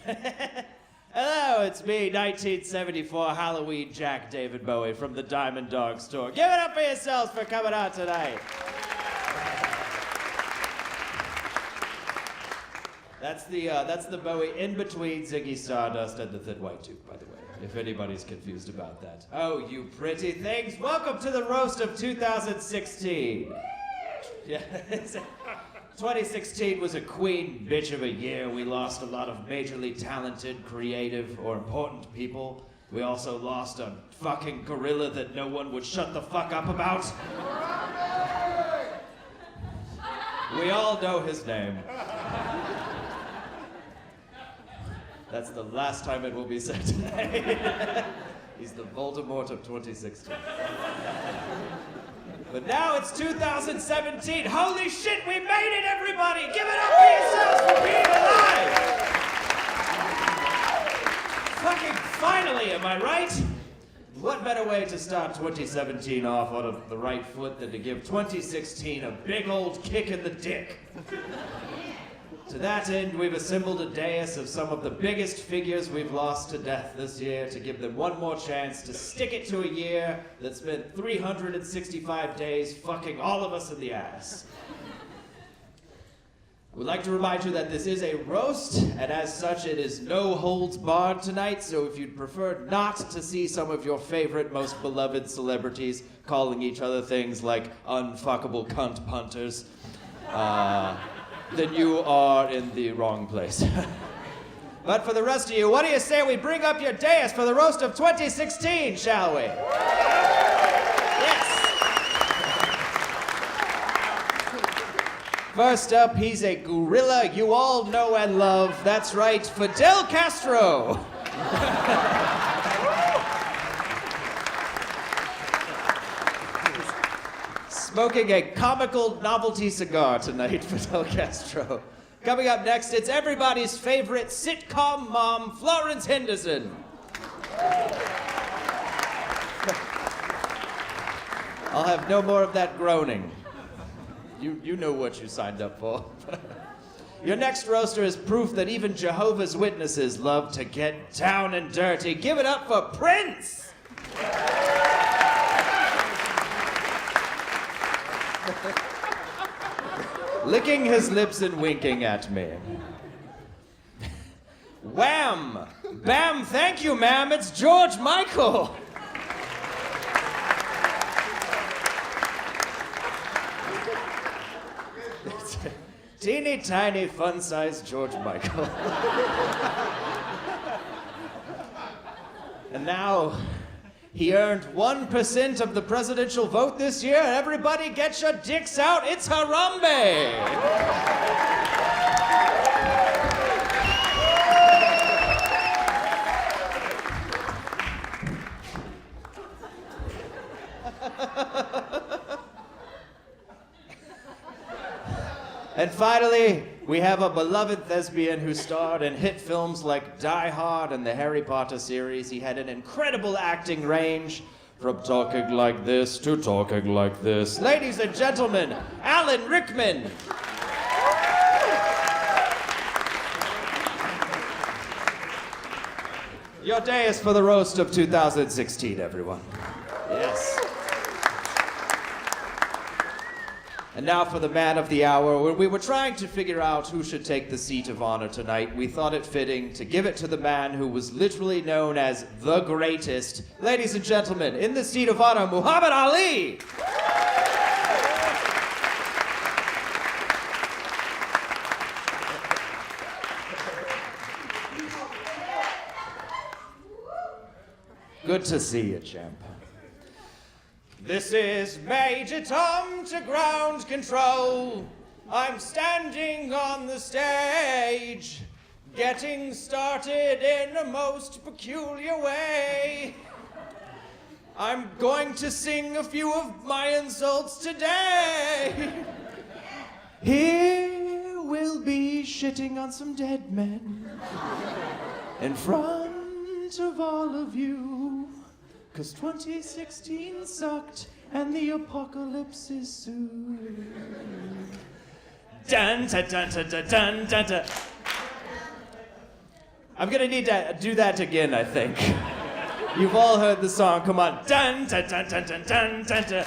Hello, it's me, 1974 Halloween Jack David Bowie from the Diamond Dog Store. Give it up for yourselves for coming out tonight. That's the Bowie in between Ziggy Stardust and the Thin White Tube, by the way, if anybody's confused about that. Oh, you pretty things. Welcome to the roast of 2016. Yeah. 2016 was a queen bitch of a year. We lost a lot of majorly talented, creative, or important people. We also lost a fucking gorilla that no one would shut the fuck up about. We all know his name. That's the last time it will be said today. He's the Voldemort of 2016. But now it's 2017. Holy shit, we made it, everybody! Give it up for yourselves for being alive! Fucking finally, am I right? What better way to start 2017 off on the right foot than to give 2016 a big old kick in the dick? To that end, we've assembled a dais of some of the biggest figures we've lost to death this year to give them one more chance to stick it to a year that spent 365 days fucking all of us in the ass. We'd like to remind you that this is a roast, and as such, it is no holds barred tonight, so if you'd prefer not to see some of your favorite, most beloved celebrities calling each other things like unfuckable cunt punters, then you are in the wrong place. But for the rest of you, what do you say we bring up your dais for the roast of 2016, shall we? Yes. First up, he's a gorilla you all know and love. That's right, Fidel Castro. Smoking a comical novelty cigar tonight, Fidel Castro. Coming up next, it's everybody's favorite sitcom mom, Florence Henderson. I'll have no more of that groaning. You know what you signed up for. Your next roaster is proof that even Jehovah's Witnesses love to get down and dirty. Give it up for Prince! Licking his lips and winking at me. Wham! Bam! Thank you, ma'am. It's George Michael. Teeny tiny fun-sized George Michael. And now, he earned 1% of the presidential vote this year. Everybody get your dicks out. It's Harambe. And finally, we have a beloved thespian who starred in hit films like Die Hard and the Harry Potter series. He had an incredible acting range, from talking like this to talking like this. Ladies and gentlemen, Alan Rickman. Your day is for the roast of 2016, everyone. Yes. And now for the man of the hour. When we were trying to figure out who should take the seat of honor tonight, we thought it fitting to give it to the man who was literally known as the greatest. Ladies and gentlemen, in the seat of honor, Muhammad Ali! Good to see you, champ. This is Major Tom to ground control. I'm standing on the stage, getting started in a most peculiar way. I'm going to sing a few of my insults today. Here we'll be shitting on some dead men in front of all of you. 'Cause 2016 sucked and the apocalypse is soon. Dun dun dun dun dun dun dun dun. I'm gonna need to do that again, I think. You've all heard the song, come on. Dun, dun, dun, dun, dun, dun, dun, dun.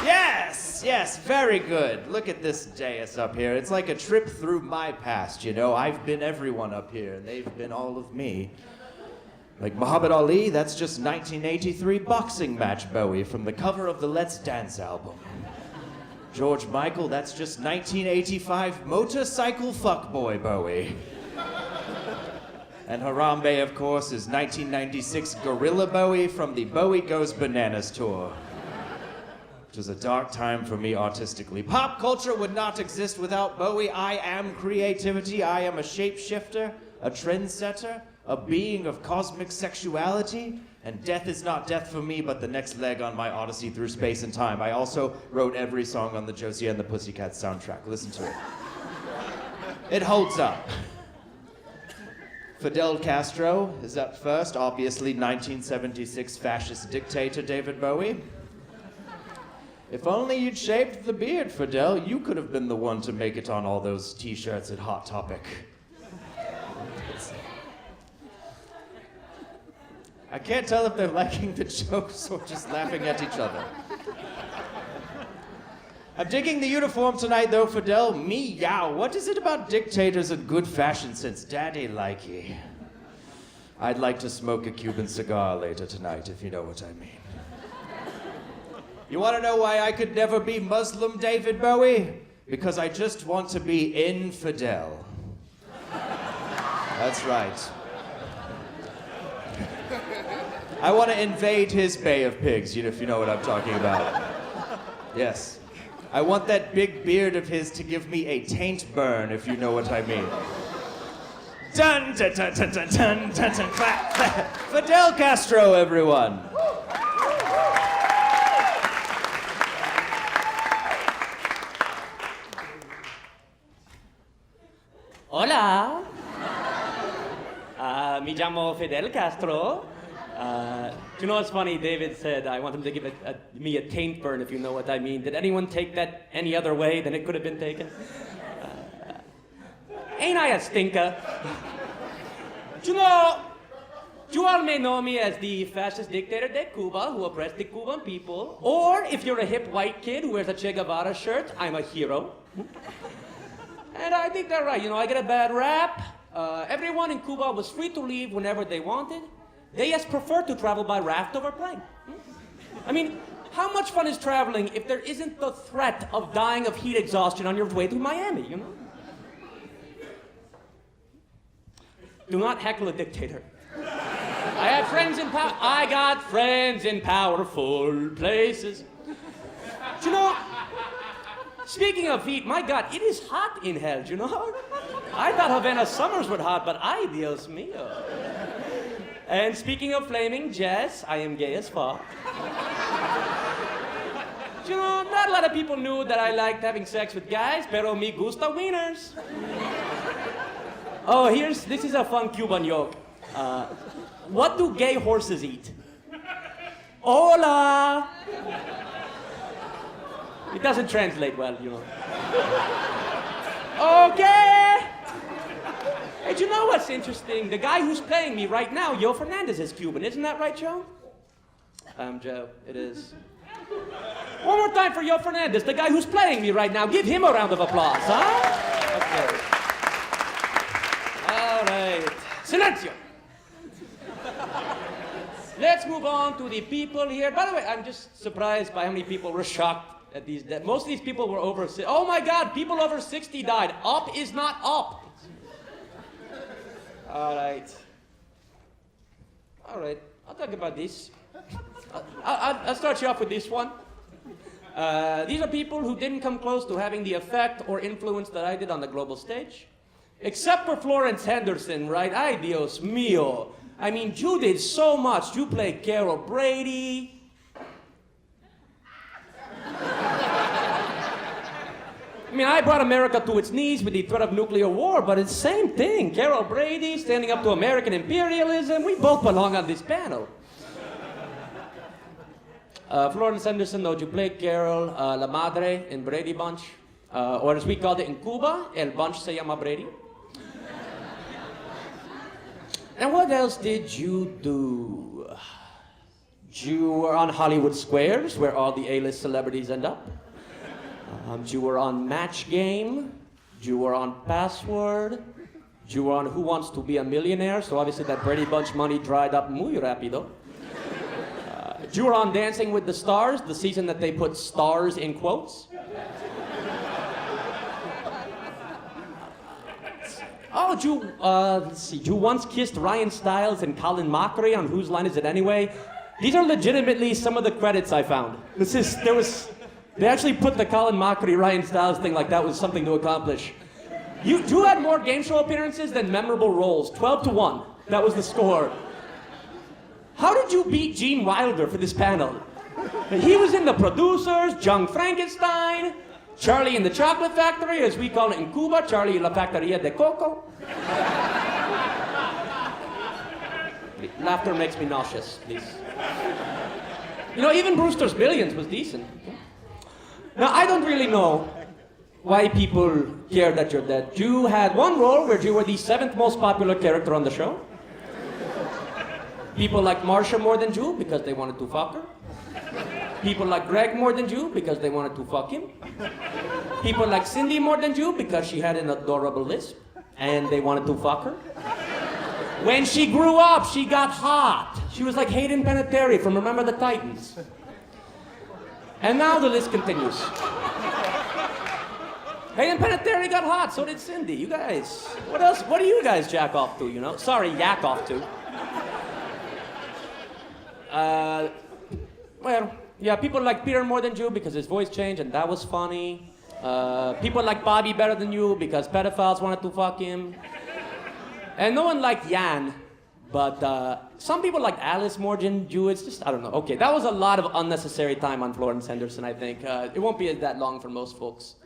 Yes, yes, very good. Look at this dais up here. It's like a trip through my past, you know. I've been everyone up here, and they've been all of me. Like Muhammad Ali, that's just 1983 boxing match Bowie from the cover of the Let's Dance album. George Michael, that's just 1985 motorcycle fuckboy Bowie. And Harambe, of course, is 1996 Gorilla Bowie from the Bowie Goes Bananas tour. Which was a dark time for me artistically. Pop culture would not exist without Bowie. I am creativity. I am a shapeshifter, a trendsetter, a being of cosmic sexuality. And death is not death for me, but the next leg on my odyssey through space and time. I also wrote every song on the Josie and the Pussycats soundtrack. Listen to it. It holds up. Fidel Castro is up first, obviously 1976 fascist dictator David Bowie. If only you'd shaved the beard, Fidel, you could have been the one to make it on all those t-shirts at Hot Topic. I can't tell if they're liking the jokes or just laughing at each other. I'm digging the uniform tonight, though, Fidel. Meow. What is it about dictators and good fashion sense? Daddy likey. I'd like to smoke a Cuban cigar later tonight, if you know what I mean. You want to know why I could never be Muslim, David Bowie? Because I just want to be infidel. That's right. I want to invade his Bay of Pigs, if you know what I'm talking about. Yes. I want that big beard of his to give me a taint burn, if you know what I mean. Dun, dun, dun, dun, dun, dun, dun, dun, clap, clap. Fidel Castro, everyone. Hola. Me llamo Fidel Castro. You know what's funny? David said, I want him to give me a taint burn, if you know what I mean. Did anyone take that any other way than it could have been taken? Ain't I a stinker? You all may know me as the fascist dictator de Cuba who oppressed the Cuban people. Or if you're a hip white kid who wears a Che Guevara shirt, I'm a hero. And I think they're right. I get a bad rap. Everyone in Cuba was free to leave whenever they wanted. They just prefer to travel by raft over plane. I mean, how much fun is traveling if there isn't the threat of dying of heat exhaustion on your way to Miami, Do not heckle a dictator. I have friends in power. I got friends in powerful places. Speaking of heat, my God, it is hot in hell, I thought Havana summers were hot, but ay, Dios mío. And speaking of flaming jazz, I am gay as fuck. Not a lot of people knew that I liked having sex with guys, pero me gusta wieners. Oh, this is a fun Cuban joke. What do gay horses eat? Hola! It doesn't translate well, Okay! Hey, do you know what's interesting? The guy who's playing me right now, Joe Fernandez, is Cuban. Isn't that right, Joe? Joe, it is. One more time for Joe Fernandez, the guy who's playing me right now. Give him a round of applause, huh? Okay. All right. Silencio! Let's move on to the people here. By the way, I'm just surprised by how many people were shocked at these deaths. Most of these people were over 60. Oh my God, people over 60 died. Up is not up. All right, I'll talk about this. I'll start you off with this one. These are people who didn't come close to having the effect or influence that I did on the global stage. Except for Florence Henderson, right? Ay, Dios mío. I mean, you did so much. You played Carol Brady. I mean, I brought America to its knees with the threat of nuclear war, but it's the same thing. Carol Brady standing up to American imperialism. We both belong on this panel. Florence Henderson, though, you played Carol, La Madre in Brady Bunch. Or as we called it in Cuba, El Bunch se llama Brady. And what else did you do? You were on Hollywood Squares, where all the A-list celebrities end up. You were on Match Game. You were on Password. You were on Who Wants to Be a Millionaire, so obviously that Brady Bunch money dried up muy rápido. You were on Dancing with the Stars, the season that they put stars in quotes. Oh, let's see. You once kissed Ryan Stiles and Colin Mockery on Whose Line Is It Anyway? These are legitimately some of the credits I found. They actually put the Colin Mockery, Ryan Stiles thing like that was something to accomplish. You had more game show appearances than memorable roles, 12-1. That was the score. How did you beat Gene Wilder for this panel? He was in The Producers, Young Frankenstein, Charlie in the Chocolate Factory, as we call it in Cuba, Charlie en la Factoría de Coco. Laughter makes me nauseous, please. You know, even Brewster's Billions was decent. Now, I don't really know why people care that you're dead. You had one role where you were the 7th most popular character on the show. People like Marsha more than you because they wanted to fuck her. People like Greg more than you because they wanted to fuck him. People like Cindy more than you because she had an adorable lisp and they wanted to fuck her. When she grew up, she got hot. She was like Hayden Panettiere from Remember the Titans. And now the list continues. Hayden Panettiere got hot, so did Cindy. You guys, what else? What do you guys jack off to, you know? Sorry, yak off to. Well, yeah, people like Peter more than you because his voice changed and that was funny. People like Bobby better than you because pedophiles wanted to fuck him. And no one liked Jan, but some people liked Alice more than you. It's just, I don't know. Okay, that was a lot of unnecessary time on Florence Henderson, I think. It won't be that long for most folks.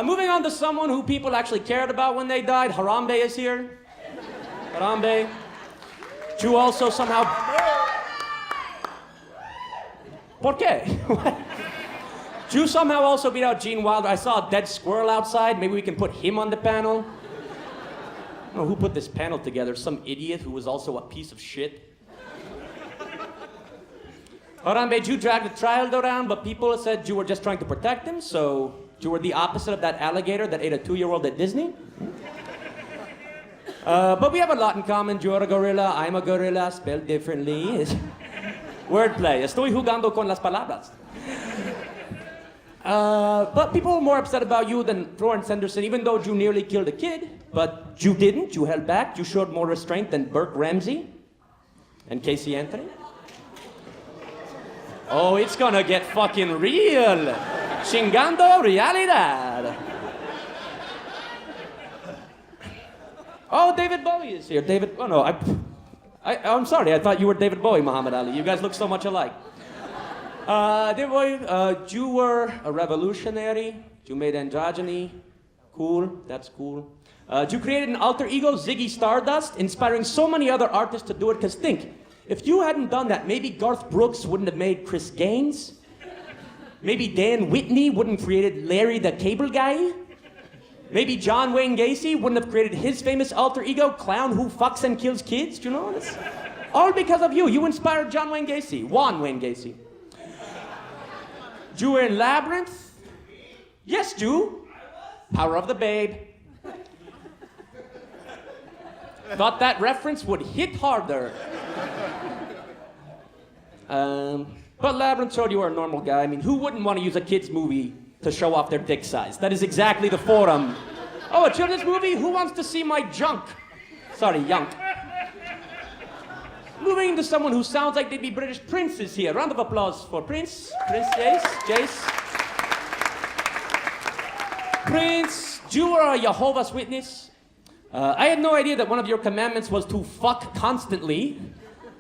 Moving on to someone who people actually cared about when they died. Harambe is here. Harambe. You also somehow... ¿Por qué? You somehow also beat out Gene Wilder. I saw a dead squirrel outside. Maybe we can put him on the panel. I don't know who put this panel together. Some idiot who was also a piece of shit. Harambe, you dragged the child around, but people said you were just trying to protect him, so you were the opposite of that alligator that ate a 2-year-old at Disney. But we have a lot in common. You're a gorilla, I'm a gorilla, spelled differently. Wordplay. Estoy jugando con las palabras. But people were more upset about you than Florence Henderson, even though you nearly killed a kid. But you didn't. You held back. You showed more restraint than Burke Ramsey and Casey Anthony. Oh, it's gonna get fucking real. Chingando realidad. Oh, David Bowie is here. David, oh no, I'm sorry. I thought you were David Bowie, Muhammad Ali. You guys look so much alike. David Bowie, you were a revolutionary. You made androgyny. Cool, that's cool. You created an alter ego, Ziggy Stardust, inspiring so many other artists to do it. Because think, if you hadn't done that, maybe Garth Brooks wouldn't have made Chris Gaines. Maybe Dan Whitney wouldn't have created Larry the Cable Guy. Maybe John Wayne Gacy wouldn't have created his famous alter ego, Clown Who Fucks and Kills Kids. You know this? All because of you. You inspired John Wayne Gacy. Juan Wayne Gacy. You were in Labyrinth? Yes, Jew. Power of the Babe. Thought that reference would hit harder. But Labyrinth showed you were a normal guy. I mean, who wouldn't want to use a kid's movie to show off their dick size? That is exactly the forum. Oh, a children's movie? Who wants to see my junk? Sorry, yunk. Moving into someone who sounds like they'd be British. Prince is here. Round of applause for Prince. Prince Jace. Prince, you are a Jehovah's Witness. I had no idea that one of your commandments was to fuck constantly.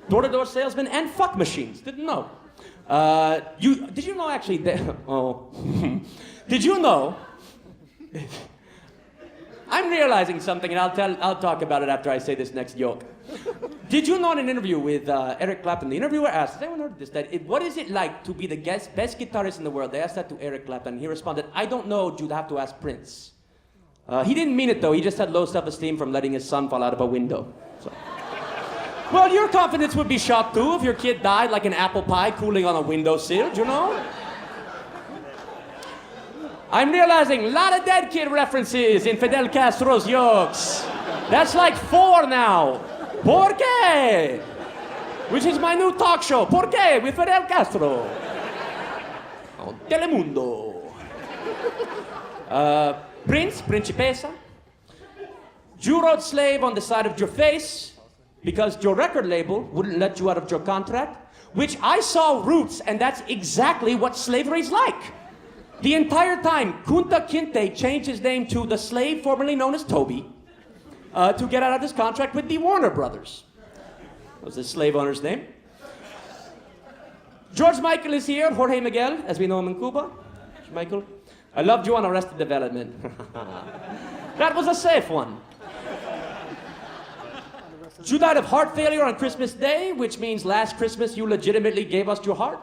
Door-to-door salesmen and fuck machines. Didn't know. Did you know actually that, did you know? I'm realizing something and I'll talk about it after I say this next joke. Did you know in an interview with Eric Clapton, the interviewer asked, has anyone heard this, what is it like to be the best guitarist in the world? They asked that to Eric Clapton. He responded, I don't know, you'd have to ask Prince. He didn't mean it though, he just had low self-esteem from letting his son fall out of a window. So. Well, your confidence would be shot too if your kid died like an apple pie cooling on a windowsill, you know? I'm realizing a lot of dead kid references in Fidel Castro's jokes. That's like 4 now. ¿Por qué? Which is my new talk show, ¿Por qué? With Fidel Castro. On Telemundo. Prince, Principessa. You wrote slave on the side of your face because your record label wouldn't let you out of your contract, which I saw Roots, and that's exactly what slavery's like. The entire time, Kunta Kinte changed his name to the slave formerly known as Toby to get out of his contract with the Warner Brothers. That was the slave owner's name. George Michael is here, Jorge Miguel, as we know him in Cuba. George Michael. I loved you on Arrested Development. That was a safe one. You died of heart failure on Christmas Day, which means last Christmas you legitimately gave us your heart.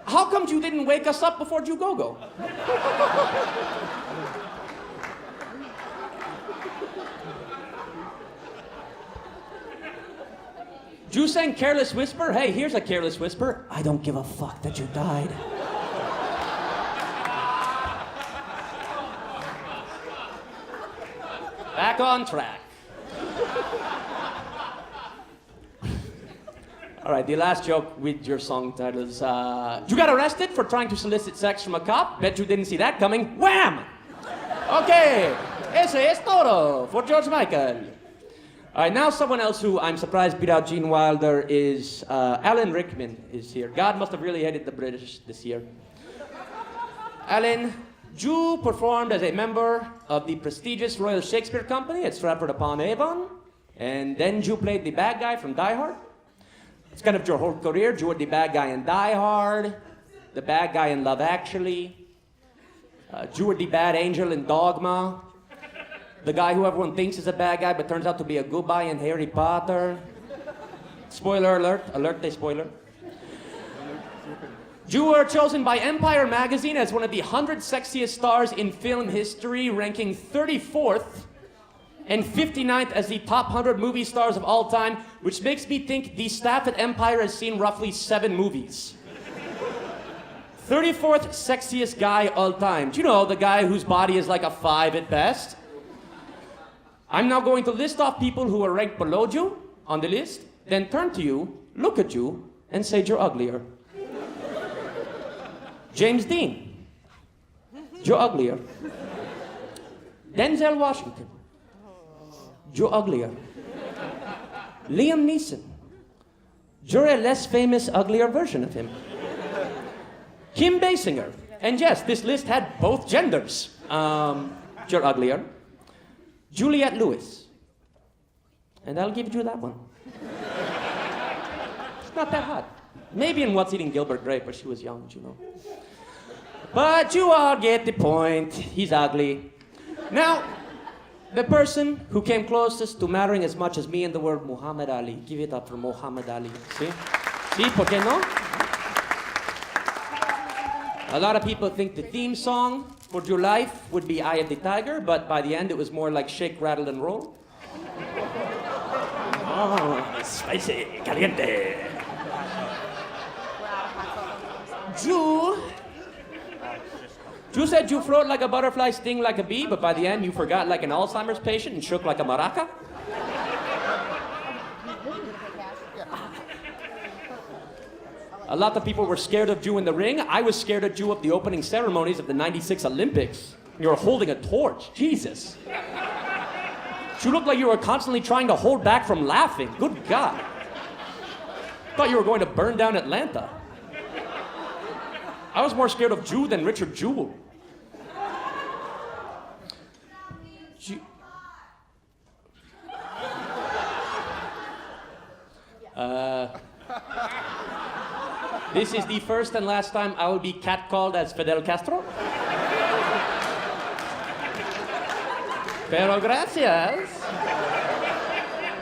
How come you didn't wake us up before you go-go? You sang Careless Whisper? Hey, here's a careless whisper. I don't give a fuck that you died. Back on track. All right, the last joke with your song title is, you got arrested for trying to solicit sex from a cop? Bet you didn't see that coming. Wham! Okay, ese es todo for George Michael. All right, now someone else who I'm surprised beat out Gene Wilder is Alan Rickman is here. God must have really hated the British this year. Alan, you performed as a member of the prestigious Royal Shakespeare Company at Stratford-upon-Avon, and then you played the bad guy from Die Hard. It's kind of your whole career. You were the bad guy in Die Hard, the bad guy in Love Actually, you were the bad angel in Dogma, the guy who everyone thinks is a bad guy but turns out to be a good guy in Harry Potter. Spoiler alert, alert, they spoiler. You were chosen by Empire magazine as one of the 100 sexiest stars in film history, ranking 34th and 59th as the top 100 movie stars of all time, which makes me think the staff at Empire has seen roughly 7 movies. 34th sexiest guy all time. Do you know, the guy whose body is like a 5 at best? I'm now going to list off people who are ranked below you on the list, then turn to you, look at you, and say you're uglier. James Dean. You're uglier. Denzel Washington. You're uglier. Liam Neeson. You're a less famous, uglier version of him. Kim Basinger. And yes, this list had both genders. You're uglier. Juliette Lewis. And I'll give you that one. It's not that hot. Maybe in What's Eating Gilbert Grape, but she was young, you know. But you all get the point. He's ugly. Now, the person who came closest to mattering as much as me in the word Muhammad Ali. Give it up for Muhammad Ali. See? See, ¿por qué no? A lot of people think the theme song for Your Life would be Eye of the Tiger, but by the end it was more like Shake, Rattle, and Roll. Oh, spicy, caliente. You said you float like a butterfly, sting like a bee, but by the end you forgot like an Alzheimer's patient and shook like a maraca? A lot of people were scared of you in the ring. I was scared of you at the opening ceremonies of the '96 Olympics. You were holding a torch. Jesus. You looked like you were constantly trying to hold back from laughing. Good God. Thought you were going to burn down Atlanta. I was more scared of Jew than Richard Jewell. This is the first and last time I will be catcalled as Fidel Castro. Pero gracias.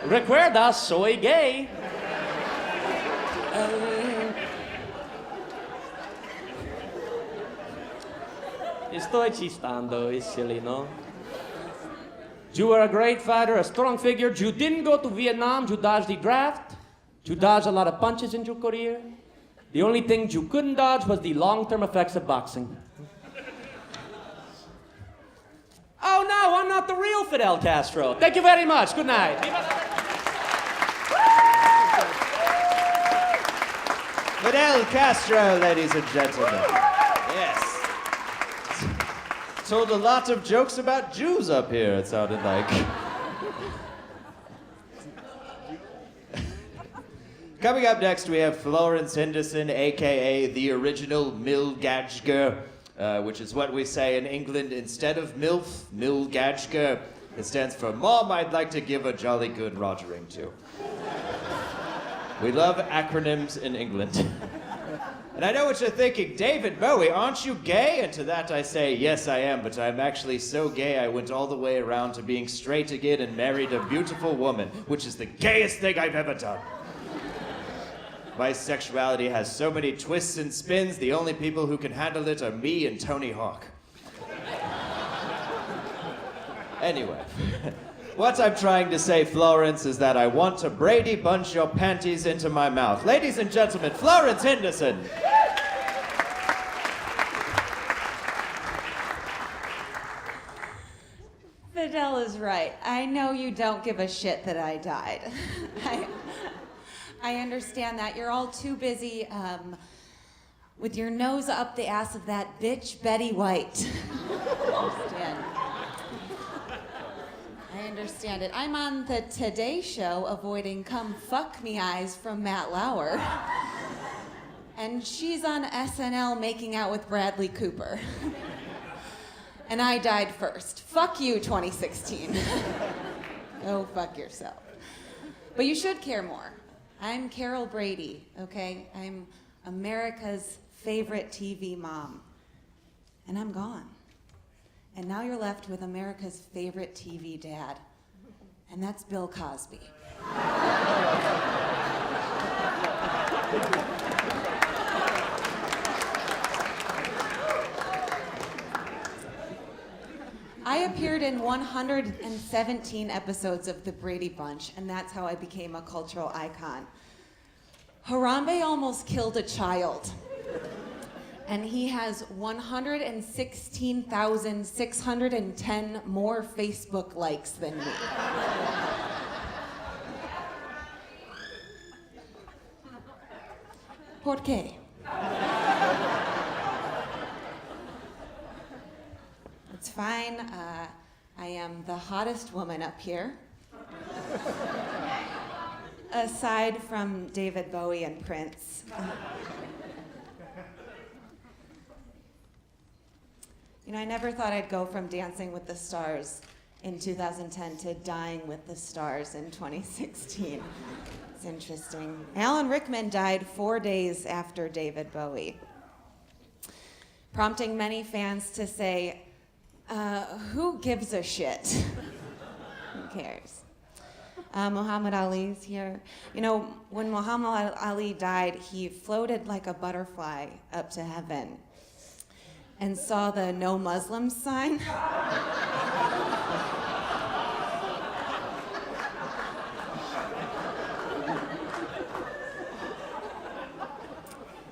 Recuerda, soy gay. Estoy chistando. It's silly, no? You were a great fighter, a strong figure. You didn't go to Vietnam. You dodged the draft. You dodged a lot of punches in your career. The only thing you couldn't dodge was the long-term effects of boxing. Oh no, I'm not the real Fidel Castro. Thank you very much. Good night. Fidel Castro, ladies and gentlemen. Yes. Told a lot of jokes about Jews up here, it sounded like. Coming up next, we have Florence Henderson, a.k.a. the original Milgajger, which is what we say in England instead of MILF, Milgajger. It stands for Mom I'd like to give a jolly good rogering to. We love acronyms in England. And I know what you're thinking, David Bowie, aren't you gay? And to that I say, yes, I am, but I'm actually so gay I went all the way around to being straight again and married a beautiful woman, which is the gayest thing I've ever done. My sexuality has so many twists and spins, the only people who can handle it are me and Tony Hawk. Anyway, what I'm trying to say, Florence, is that I want to Brady Bunch your panties into my mouth. Ladies and gentlemen, Florence Henderson. Fidel is right. I know you don't give a shit that I died. I understand that. You're all too busy with your nose up the ass of that bitch Betty White. I understand it. I'm on the Today Show avoiding come fuck me eyes from Matt Lauer. And she's on SNL making out with Bradley Cooper. And I died first. Fuck you, 2016. Go fuck yourself. But you should care more. I'm Carol Brady, okay? I'm America's favorite TV mom. And I'm gone. And now you're left with America's favorite TV dad. And that's Bill Cosby. I appeared in 117 episodes of The Brady Bunch, and that's how I became a cultural icon. Harambe almost killed a child, and he has 116,610 more Facebook likes than me. ¿Por qué? It's fine. I am the hottest woman up here. Aside from David Bowie and Prince. You know, I never thought I'd go from Dancing with the Stars in 2010 to Dying with the Stars in 2016. It's interesting. Alan Rickman died 4 days after David Bowie, prompting many fans to say, who gives a shit? Who cares? Muhammad Ali's here. You know, when Muhammad Ali died, he floated like a butterfly up to heaven and saw the no Muslims sign.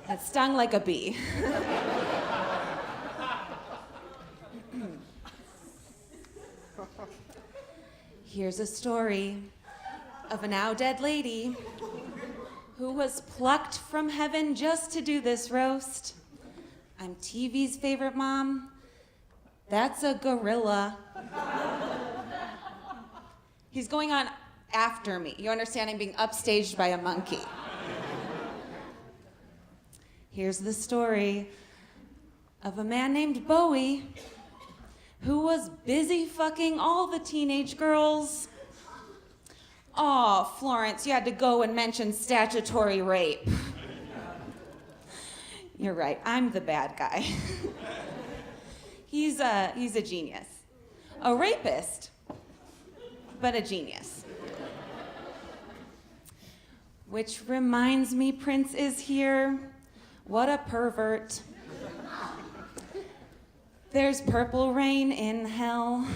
That stung like a bee. Here's a story of a now dead lady who was plucked from heaven just to do this roast. I'm TV's favorite mom. That's a gorilla. He's going on after me. You understand? I'm being upstaged by a monkey. Here's the story of a man named Bowie who was busy fucking all the teenage girls. Aw, Florence, you had to go and mention statutory rape. You're right, I'm the bad guy. He's a genius. A rapist, but a genius. Which reminds me, Prince is here. What a pervert. There's purple rain in hell.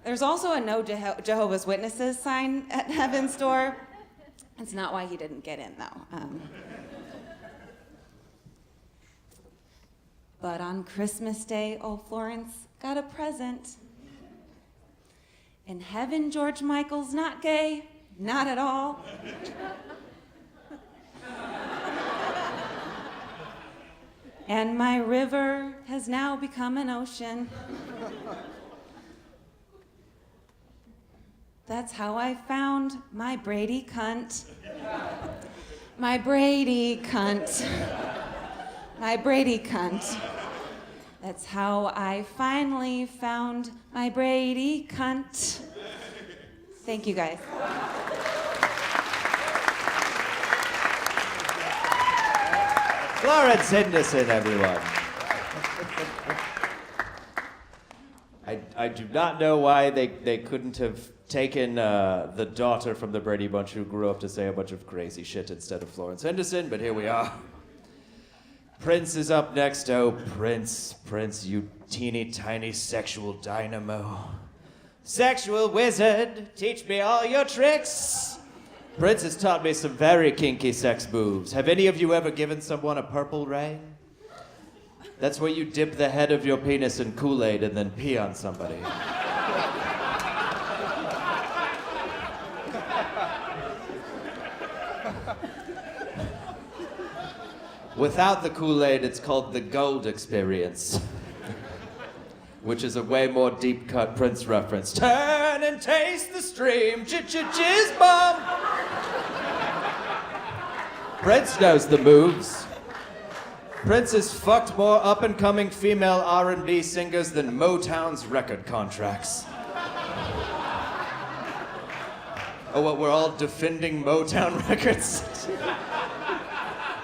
There's also a no Jehovah's Witnesses sign at heaven's door. That's not why he didn't get in, though. But on Christmas Day, old Florence got a present. In heaven, George Michael's not gay, not at all. And my river has now become an ocean. That's how I found my Brady cunt. My Brady cunt. My Brady cunt. That's how I finally found my Brady cunt. Thank you, guys. Florence Henderson, everyone. I do not know why they couldn't have taken the daughter from the Brady Bunch who grew up to say a bunch of crazy shit instead of Florence Henderson, but here we are. Prince is up next. Oh, Prince, you teeny tiny sexual dynamo. Sexual wizard, teach me all your tricks. Prince has taught me some very kinky sex moves. Have any of you ever given someone a purple rain? That's where you dip the head of your penis in Kool-Aid and then pee on somebody. Without the Kool-Aid, it's called the Gold Experience, which is a way more deep-cut Prince reference. Turn and taste the stream, jizz bomb. Prince knows the moves. Prince has fucked more up-and-coming female R&B singers than Motown's record contracts. Oh, what, we're all defending Motown records?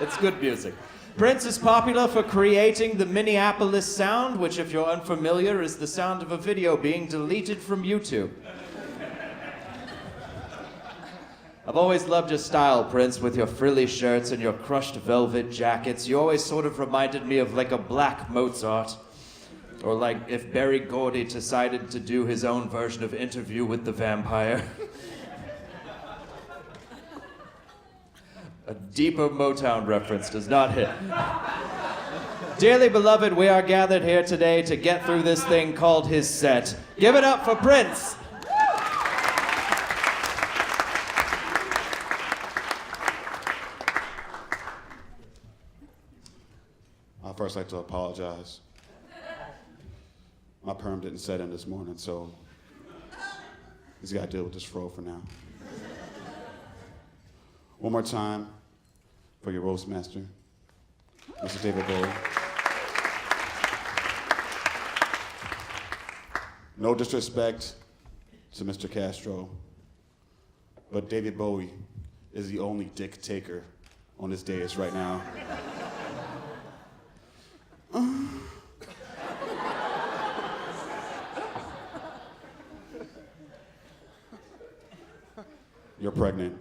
It's good music. Prince is popular for creating the Minneapolis sound, which, if you're unfamiliar, is the sound of a video being deleted from YouTube. I've always loved your style, Prince, with your frilly shirts and your crushed velvet jackets. You always sort of reminded me of like a black Mozart. Or like if Berry Gordy decided to do his own version of Interview with the Vampire. A deeper Motown reference does not hit. Dearly beloved, we are gathered here today to get through this thing called his set. Give it up for Prince. I'd first like to apologize. My perm didn't set in this morning, so he's got to deal with this fro for now. One more time for your roast master, Mr. David Bowie. No disrespect to Mr. Castro, but David Bowie is the only dick taker on this dais right now. You're pregnant.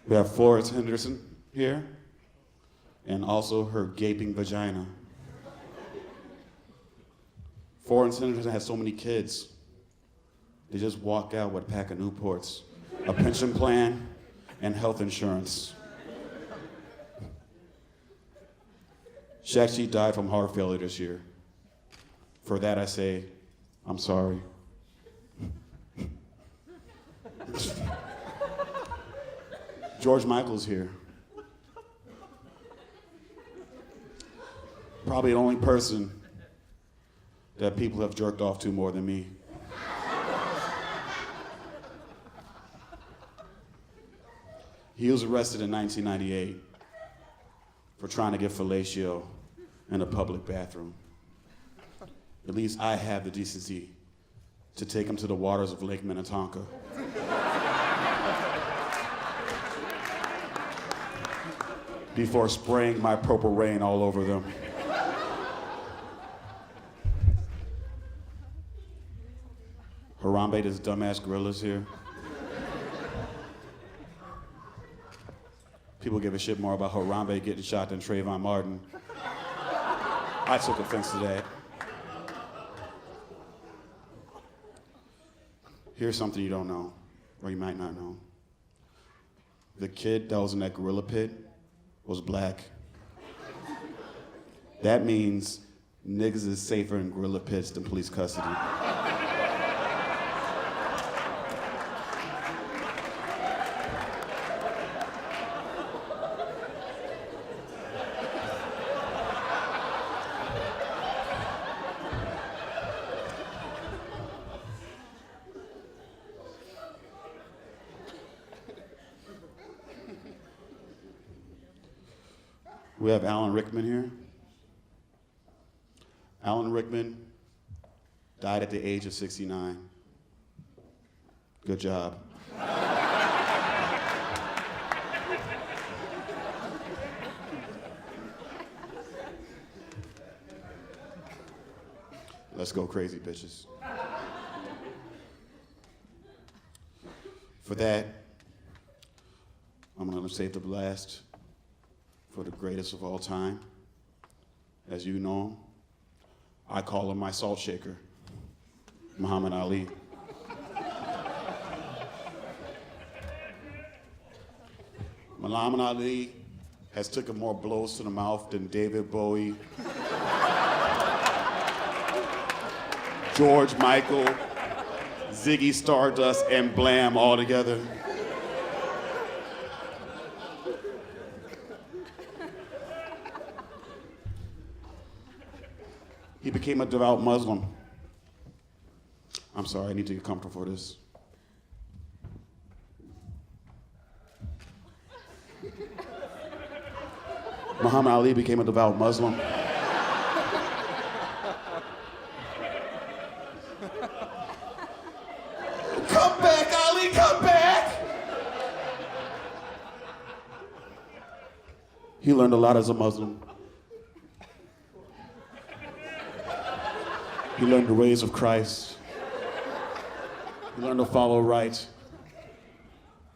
We have Florence Henderson here, and also her gaping vagina. Florence Henderson has so many kids. They just walk out with a pack of Newports, a pension plan, and health insurance. She actually died from heart failure this year. For that I say, I'm sorry. George Michael's here. Probably the only person that people have jerked off to more than me. He was arrested in 1998 for trying to get fellatio in a public bathroom. At least I have the decency to take him to the waters of Lake Minnetonka. before spraying my purple rain all over them. Harambe, this dumbass gorilla's here. People give a shit more about Harambe getting shot than Trayvon Martin. I took offense to that. Here's something you don't know, or you might not know. The kid that was in that gorilla pit was black. That means niggas is safer in gorilla pits than police custody. We have Alan Rickman here. Alan Rickman died at the age of 69. Good job. Let's go crazy, bitches. For that, I'm gonna save the last for the greatest of all time. As you know him, I call him my salt shaker, Muhammad Ali. Muhammad Ali has taken more blows to the mouth than David Bowie, George Michael, Ziggy Stardust, and Blam all together. He became a devout Muslim. I'm sorry, I need to get comfortable for this. Muhammad Ali became a devout Muslim. Come back, Ali, come back! He learned a lot as a Muslim. He learned the ways of Christ. He learned to follow right.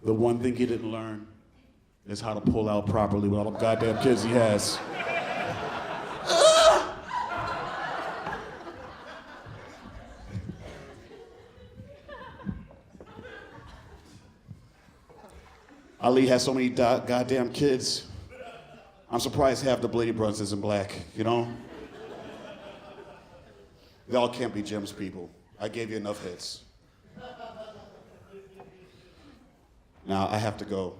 The one thing he didn't learn is how to pull out properly with all the goddamn kids he has. Ali has so many goddamn kids. I'm surprised half the Blady Brothers isn't black, you know? They all can't be Jim's people. I gave you enough hits. Now I have to go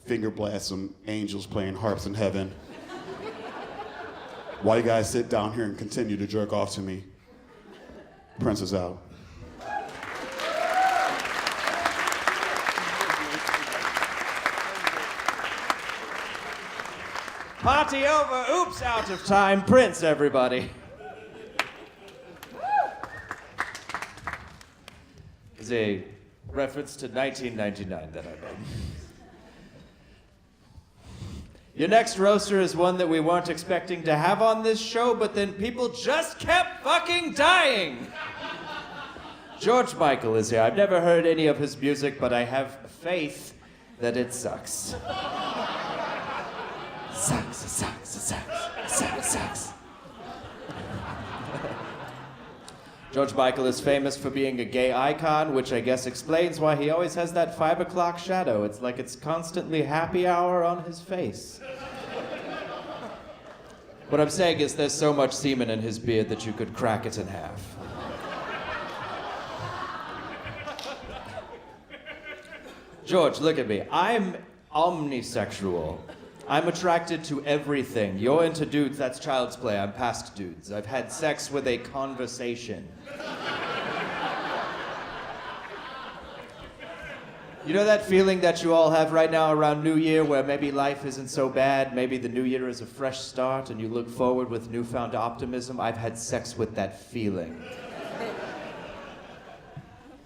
finger blast some angels playing harps in heaven while you guys sit down here and continue to jerk off to me. Prince is out. Party over. Oops, out of time. Prince, everybody. Is a reference to 1999 that I made. Your next roaster is one that we weren't expecting to have on this show, but then people just kept fucking dying. George Michael is here. I've never heard any of his music, but I have faith that it sucks. Sucks. George Michael is famous for being a gay icon, which I guess explains why he always has that 5 o'clock shadow. It's like it's constantly happy hour on his face. What I'm saying is there's so much semen in his beard that you could crack it in half. George, look at me. I'm omnisexual. I'm attracted to everything. You're into dudes, that's child's play. I'm past dudes. I've had sex with a conversation. You know that feeling that you all have right now around New Year where maybe life isn't so bad, maybe the new year is a fresh start and you look forward with newfound optimism? I've had sex with that feeling.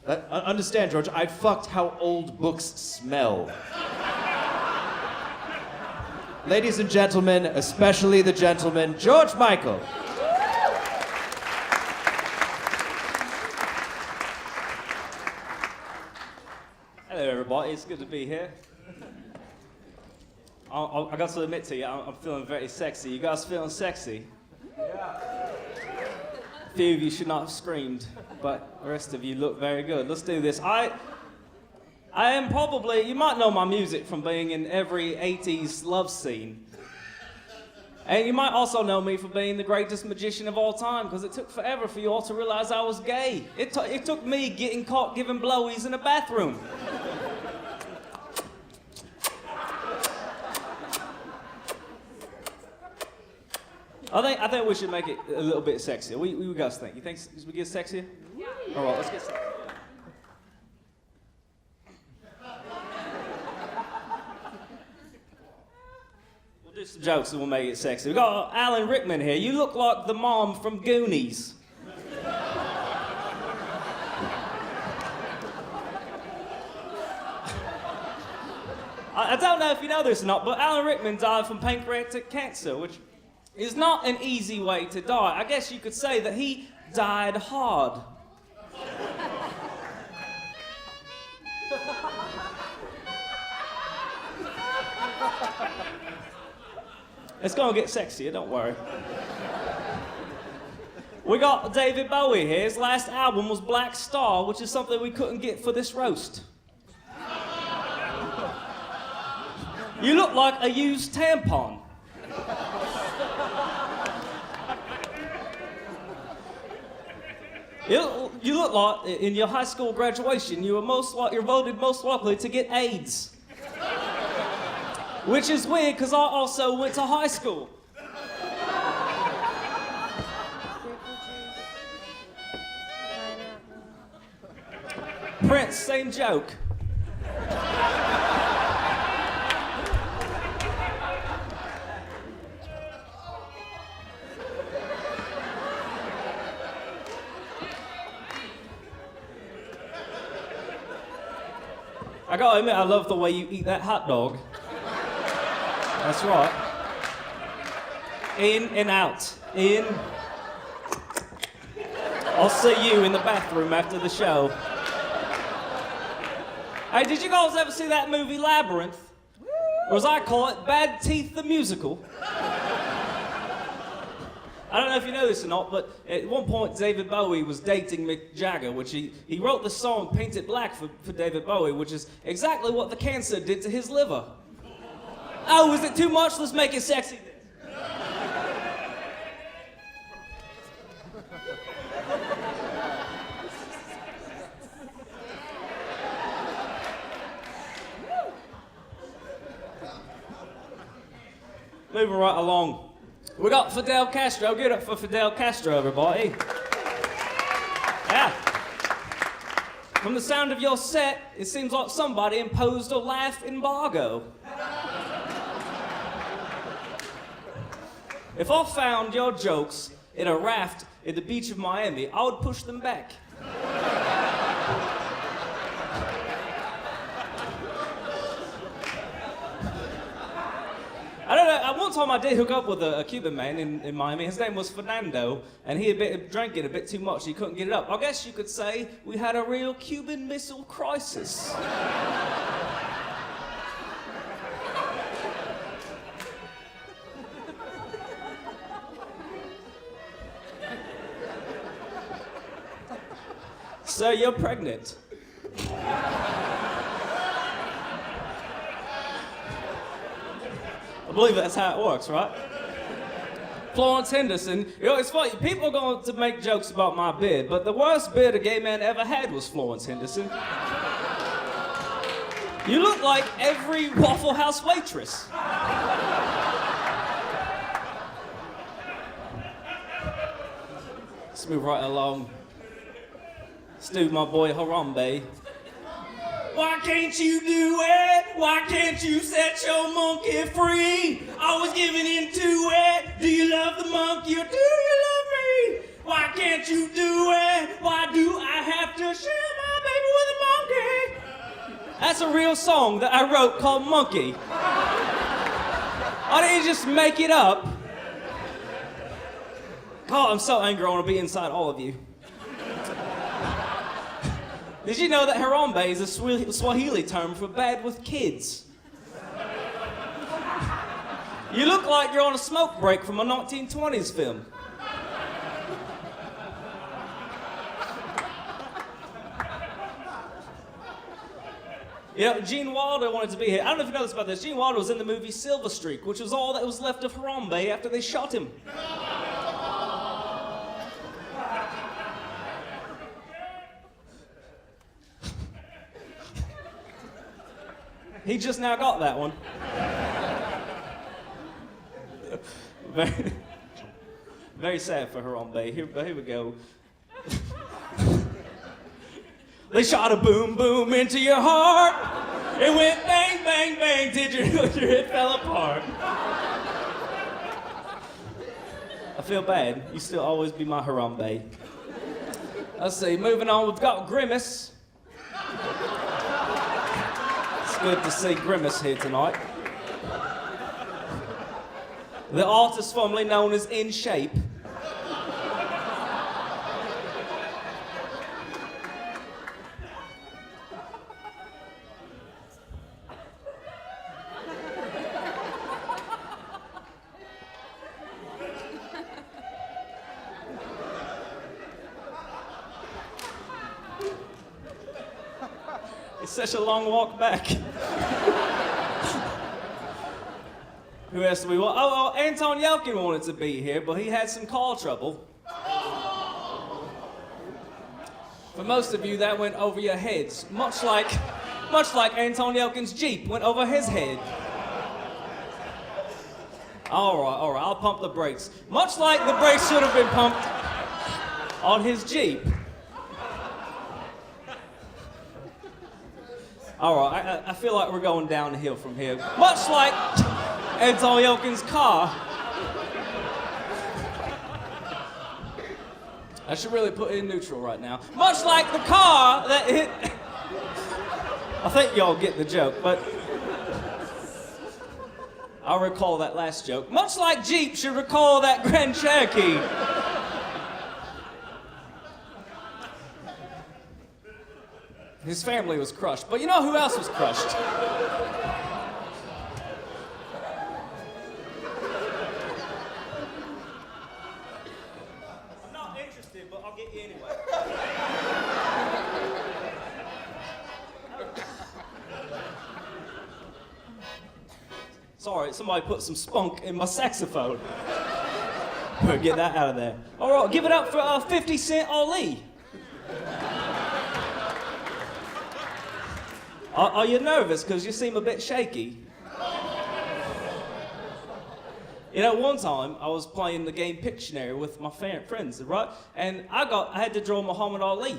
Understand, George, I fucked how old books smell. Ladies and gentlemen, especially the gentleman, George Michael. Hello, everybody. It's good to be here. I got to admit to you, I'm feeling very sexy. You guys feeling sexy? Yeah. A few of you should not have screamed, but the rest of you look very good. Let's do this. I am probably, you might know my music from being in every 80s love scene. And you might also know me for being the greatest magician of all time, because it took forever for you all to realize I was gay. It took me getting caught giving blowies in a bathroom. I think we should make it a little bit sexier. What do you guys think? You think we get sexier? Yeah. All right, let's get sexier. We'll do some jokes and we'll make it sexy. We got Alan Rickman here. You look like the mom from Goonies. I don't know if you know this or not, but Alan Rickman died from pancreatic cancer, which is not an easy way to die. I guess you could say that he died hard. It's gonna get sexier, don't worry. We got David Bowie here. His last album was Black Star, which is something we couldn't get for this roast. You look like a used tampon. You look like in your high school graduation, you're voted most likely to get AIDS. Which is weird, because I also went to high school. Prince, same joke. I gotta admit, I love the way you eat that hot dog. That's right. In and out. In. I'll see you in the bathroom after the show. Hey, did you guys ever see that movie Labyrinth? Or as I call it, Bad Teeth the Musical? I don't know if you know this or not, but at one point David Bowie was dating Mick Jagger, which he wrote the song Paint It Black for David Bowie, which is exactly what the cancer did to his liver. Oh, is it too much? Let's make it sexy. Moving right along. We got Fidel Castro. Get up for Fidel Castro, everybody. Yeah. From the sound of your set, it seems like somebody imposed a laugh embargo. If I found your jokes in a raft at the beach of Miami, I would push them back. I don't know, at one time I did hook up with a Cuban man in Miami. His name was Fernando, and he had drank it a bit too much. He couldn't get it up. I guess you could say we had a real Cuban Missile Crisis. So you're pregnant. I believe that's how it works, right? Florence Henderson. You know, it's funny. People are going to make jokes about my beard, but the worst beard a gay man ever had was Florence Henderson. You look like every Waffle House waitress. Let's move right along. Let's do my boy Harambe. Why can't you do it? Why can't you set your monkey free? Always giving into it. Do you love the monkey or do you love me? Why can't you do it? Why do I have to share my baby with a monkey? That's a real song that I wrote called Monkey. Why didn't you just make it up? God, I'm so angry I want to be inside all of you. Did you know that Harambe is a Swahili term for bad with kids? You look like you're on a smoke break from a 1920s film. You know, Gene Wilder wanted to be here. I don't know if you know this about this. Gene Wilder was in the movie Silver Streak, which was all that was left of Harambe after they shot him. He just now got that one. Very, very sad for Harambe. Here we go. They shot a boom boom into your heart. It went bang bang bang. Did your head fell apart? I feel bad. You still always be my Harambe. Let's see. Moving on, we've got Grimace. It's good to see Grimace here tonight. The artist formerly known as In Shape. It's such a long walk back. Who has to be? Well, Anton Yelkin wanted to be here, but he had some car trouble. For most of you, that went over your heads, much like Anton Yelkin's Jeep went over his head. All right, I'll pump the brakes. Much like the brakes should have been pumped on his Jeep. All right, I feel like we're going downhill from here. Much like Anton Yelkin's car. I should really put it in neutral right now. Much like the car that hit... I think y'all get the joke, but... I'll recall that last joke. Much like Jeep should recall that Grand Cherokee. His family was crushed, but you know who else was crushed? I'm not interested, but I'll get you anyway. Sorry, somebody put some spunk in my saxophone. Better get that out of there. All right, give it up for 50 Cent Ali. Are you nervous? Because you seem a bit shaky. You know, one time I was playing the game Pictionary with my friends, right? And I had to draw Muhammad Ali.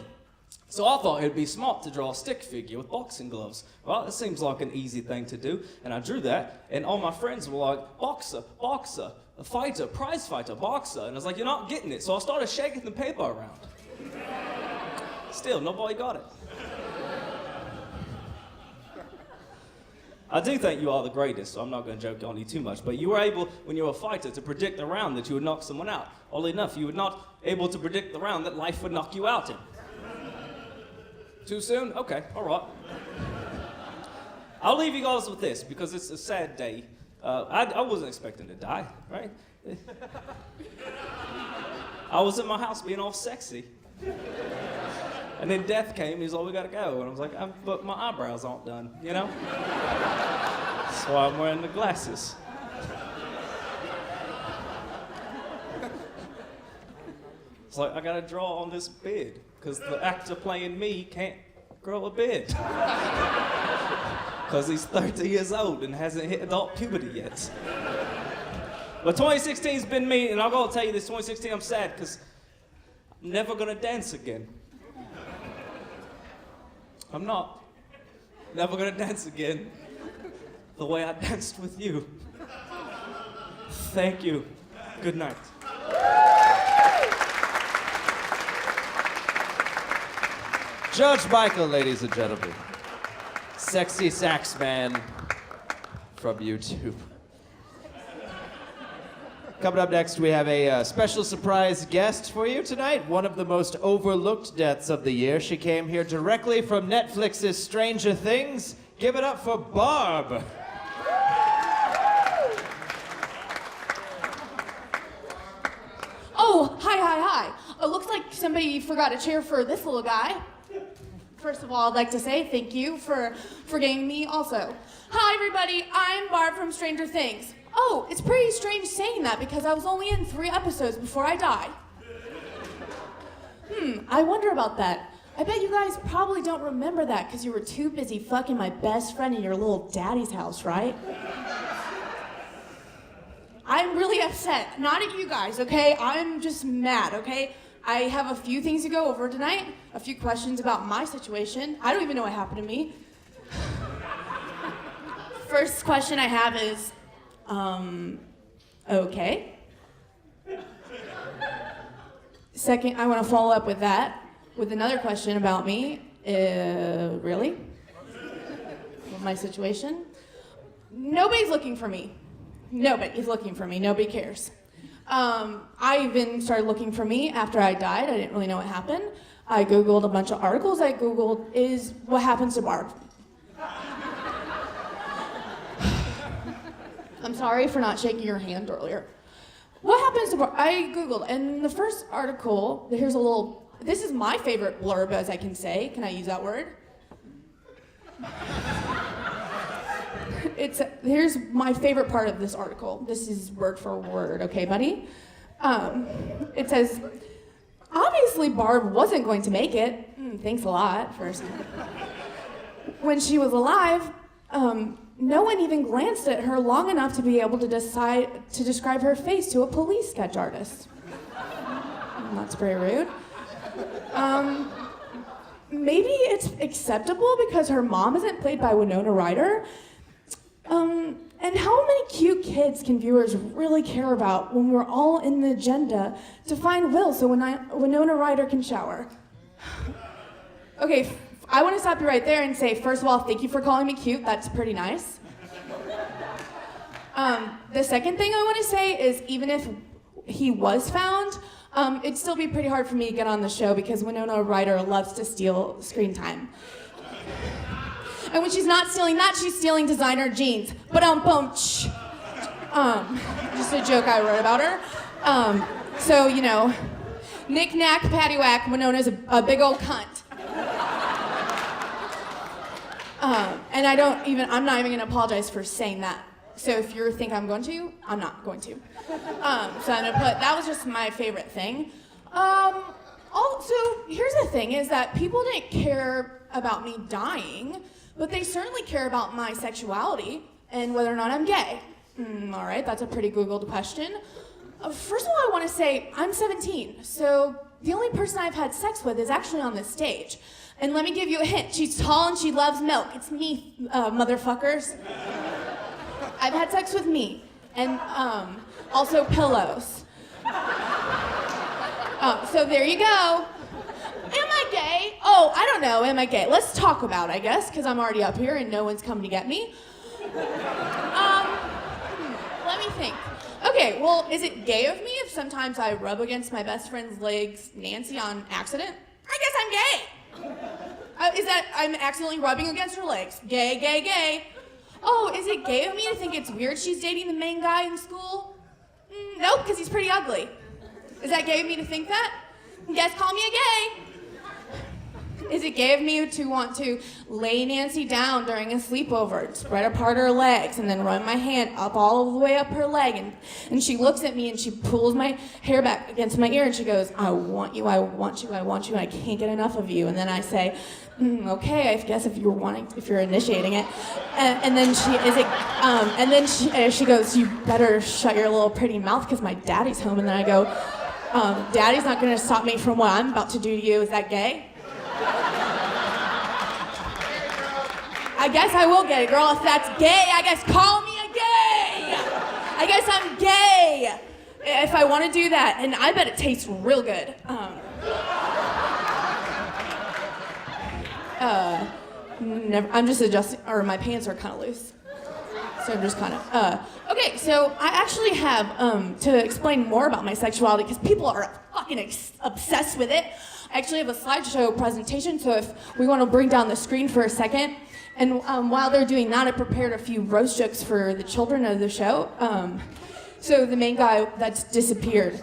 So I thought it'd be smart to draw a stick figure with boxing gloves. Well, it seems like an easy thing to do. And I drew that, and all my friends were like, boxer, a fighter, prize fighter, boxer. And I was like, you're not getting it. So I started shaking the paper around. Still, nobody got it. I do think you are the greatest, so I'm not going to joke on you too much, but you were able, when you were a fighter, to predict the round that you would knock someone out. Oddly enough, you were not able to predict the round that life would knock you out in. Too soon? Okay, all right. I'll leave you guys with this, because it's a sad day. I wasn't expecting to die, right? I was in my house being all sexy. And then death came, he's like, we gotta go. And I was like, but my eyebrows aren't done, you know? That's why I'm wearing the glasses. It's like, I gotta draw on this beard, because the actor playing me can't grow a beard. Because he's 30 years old and hasn't hit adult puberty yet. But 2016's been me, and I gotta tell you this, 2016 I'm sad, because I'm never gonna dance again. I'm not. Never gonna dance again the way I danced with you. Thank you. Good night. Judge Michael, ladies and gentlemen. Sexy sax man from YouTube. Coming up next, we have a special surprise guest for you tonight. One of the most overlooked deaths of the year. She came here directly from Netflix's Stranger Things. Give it up for Barb. Oh, hi. It looks like somebody forgot a chair for this little guy. First of all, I'd like to say thank you for forgetting me also. Hi, everybody. I'm Barb from Stranger Things. Oh, it's pretty strange saying that because I was only in 3 episodes before I died. I wonder about that. I bet you guys probably don't remember that because you were too busy fucking my best friend in your little daddy's house, right? I'm really upset. Not at you guys, okay? I'm just mad, okay? I have a few things to go over tonight, a few questions about my situation. I don't even know what happened to me. First question I have is, okay. Second, I want to follow up with that with another question about me. Really? My situation? Nobody's looking for me. Nobody's looking for me. Nobody cares. I even started looking for me after I died. I didn't really know what happened. I Googled a bunch of articles. I Googled, is what happens to Barb? I'm sorry for not shaking your hand earlier. What happens to Barb? I Googled, and the first article, here's a little, this is my favorite blurb, as I can say. Can I use that word? Here's my favorite part of this article. This is word for word, okay, buddy? It says, obviously Barb wasn't going to make it. Thanks a lot, first. When she was alive, no one even glanced at her long enough to be able to decide to describe her face to a police sketch artist. That's very rude. Maybe it's acceptable because her mom isn't played by Winona Ryder. And how many cute kids can viewers really care about when we're all in the agenda to find Will so Winona Ryder can shower? Okay, I want to stop you right there and say, first of all, thank you for calling me cute. That's pretty nice. The second thing I want to say is even if he was found, it'd still be pretty hard for me to get on the show because Winona Ryder loves to steal screen time. And when she's not stealing that, she's stealing designer jeans. But just a joke I wrote about her. So, you know, knick-knack, paddywhack, Winona's a big old cunt. And I'm not even gonna apologize for saying that. So if you think I'm going to, I'm not going to. So I'm gonna put, that was just my favorite thing. Also, here's the thing, is that people didn't care about me dying, but they certainly care about my sexuality and whether or not I'm gay. All right, that's a pretty Googled question. First of all, I want to say I'm 17, so the only person I've had sex with is actually on this stage. And let me give you a hint. She's tall and she loves milk. It's me, motherfuckers. I've had sex with me, and also pillows. So there you go. Am I gay? Oh, I don't know. Am I gay? Let's talk about it, I guess, because I'm already up here and no one's coming to get me. Let me think. Okay, well, is it gay of me if sometimes I rub against my best friend's legs, Nancy, on accident? I guess I'm gay. Is that I'm accidentally rubbing against her legs? Gay, gay, gay. Oh, is it gay of me to think it's weird she's dating the main guy in school? Nope, because he's pretty ugly. Is that gay of me to think that? Guess call me a gay. Is it gay of me to want to lay Nancy down during a sleepover, spread apart her legs, and then run my hand up all the way up her leg, and she looks at me and she pulls my hair back against my ear and she goes, I want you, I want you, I want you, and I can't get enough of you. And then I say, okay, I guess if you're initiating it. And then she goes, you better shut your little pretty mouth because my daddy's home. And then I go, daddy's not gonna stop me from what I'm about to do to you. Is that gay? I guess I will get it, girl. If that's gay, I guess call me a gay. I guess I'm gay. If I want to do that, and I bet it tastes real good. Never. I'm just adjusting, or my pants are kind of loose. So I'm just kind of, okay, so I actually have, to explain more about my sexuality, because people are fucking obsessed with it, I actually have a slideshow presentation, so if we want to bring down the screen for a second, and while they're doing that, I prepared a few roast jokes for the children of the show. So the main guy that's disappeared,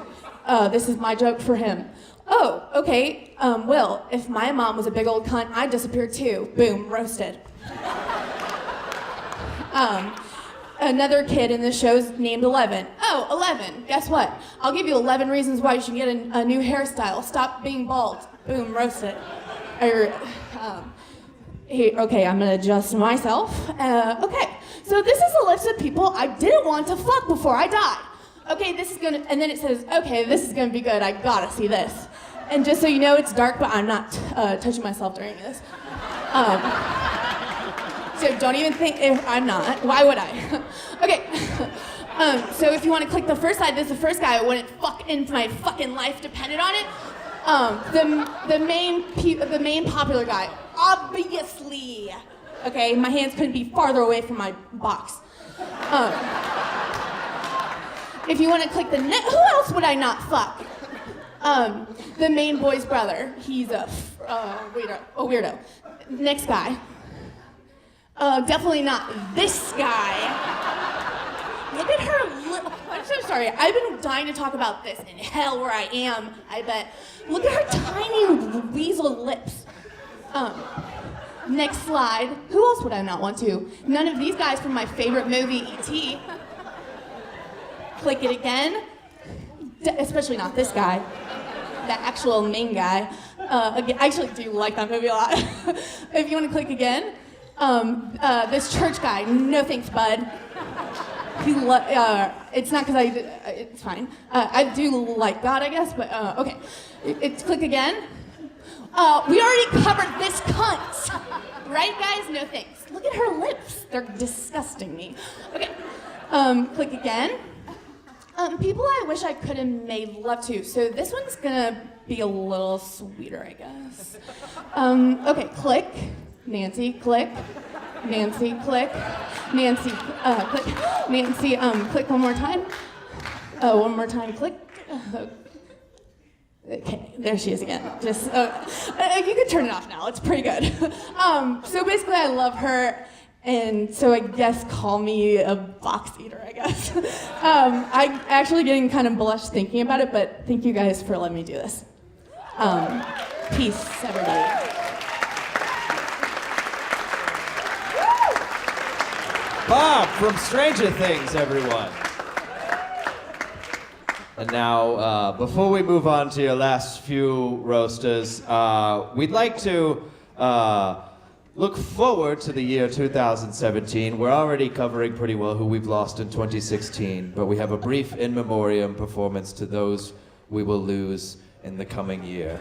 this is my joke for him. Oh, okay, Will, if my mom was a big old cunt, I'd disappear too. Boom, roasted. Another kid in the show's named 11. Oh, 11, guess what? I'll give you 11 reasons why you should get a new hairstyle. Stop being bald. Boom, roasted. Okay, I'm gonna adjust myself. Okay, so this is a list of people I didn't want to fuck before I died. Okay, this is gonna, and then it says, okay, this is gonna be good, I gotta see this. And just so you know, it's dark, but I'm not touching myself during this. So don't even think if I'm not, why would I? Okay, so if you wanna click the first side, this is the first guy I wouldn't fuck if my fucking life depended on it. The main popular guy, obviously. Okay, my hands couldn't be farther away from my box. If you want to click the next, who else would I not fuck? The main boy's brother. He's a weirdo. Next guy. Definitely not this guy. Look at her. I'm so sorry. I've been dying to talk about this in hell where I am, I bet. Look at her tiny weasel lips. Next slide. Who else would I not want to? None of these guys from my favorite movie, E.T. Click it again. Especially not this guy. The actual main guy. Again, I actually do like that movie a lot. If you want to click again. This church guy. No thanks, bud. It's not because it's fine. I do like God, I guess, but okay. Click again. We already covered this cunt. Right, guys? No thanks. Look at her lips. They're disgusting me. Okay. Click again. People I wish I could have made love to. So this one's gonna be a little sweeter, I guess. Okay, click. Nancy, click. Nancy, click. Nancy, click. Nancy, click one more time. One more time, click. Okay, there she is again. Just, you can turn it off now. It's pretty good. So basically, I love her, and so I guess call me a box eater, I guess. I'm actually getting kind of blushed thinking about it, but thank you guys for letting me do this. Peace, everybody. Barb from Stranger Things, everyone. And now, before we move on to your last few roasters, we'd like to look forward to the year 2017. We're already covering pretty well who we've lost in 2016, but we have a brief in memoriam performance to those we will lose in the coming year.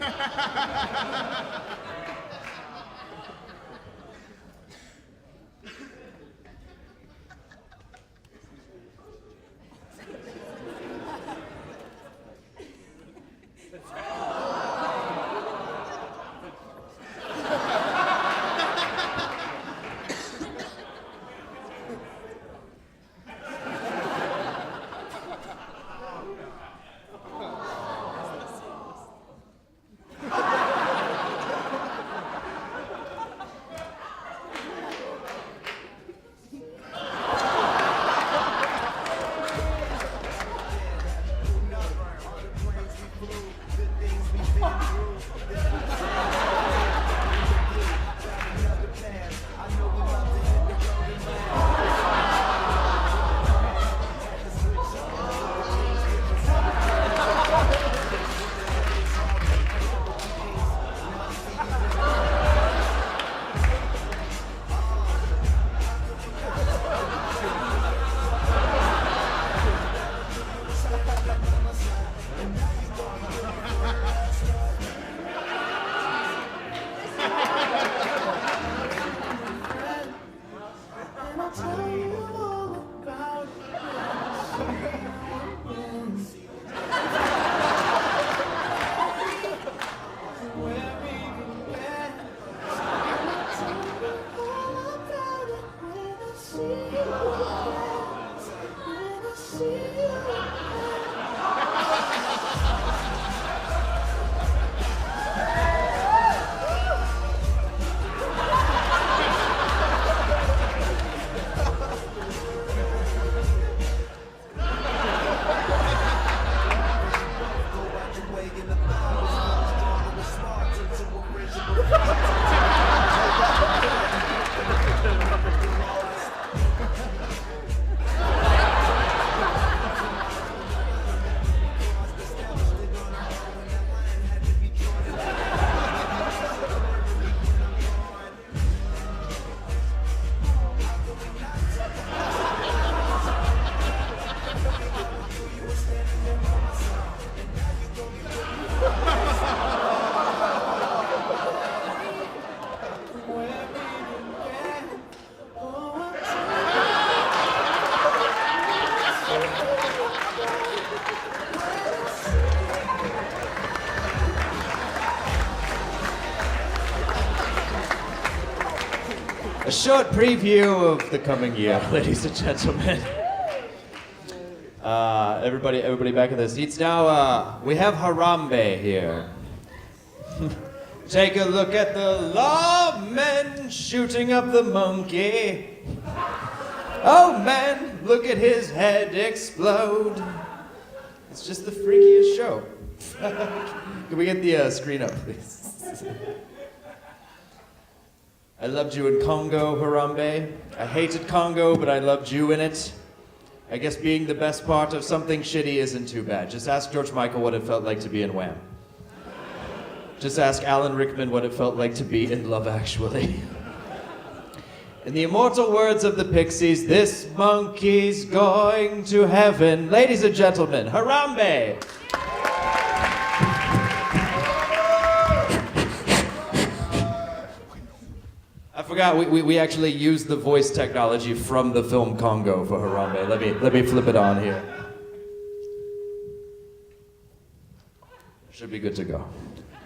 A short preview of the coming year, ladies and gentlemen. Everybody back in their seats now. We have Harambe here. Take a look at the lawman shooting up the monkey. Oh man, look at his head explode. It's just the freakiest show. Can we get the screen up, please? I loved you in Congo, Harambe. I hated Congo, but I loved you in it. I guess being the best part of something shitty isn't too bad. Just ask George Michael what it felt like to be in Wham. Just ask Alan Rickman what it felt like to be in Love Actually. In the immortal words of the Pixies, this monkey's going to heaven. Ladies and gentlemen, Harambe! I forgot, we actually used the voice technology from the film Congo for Harambe. Let me flip it on here. Should be good to go.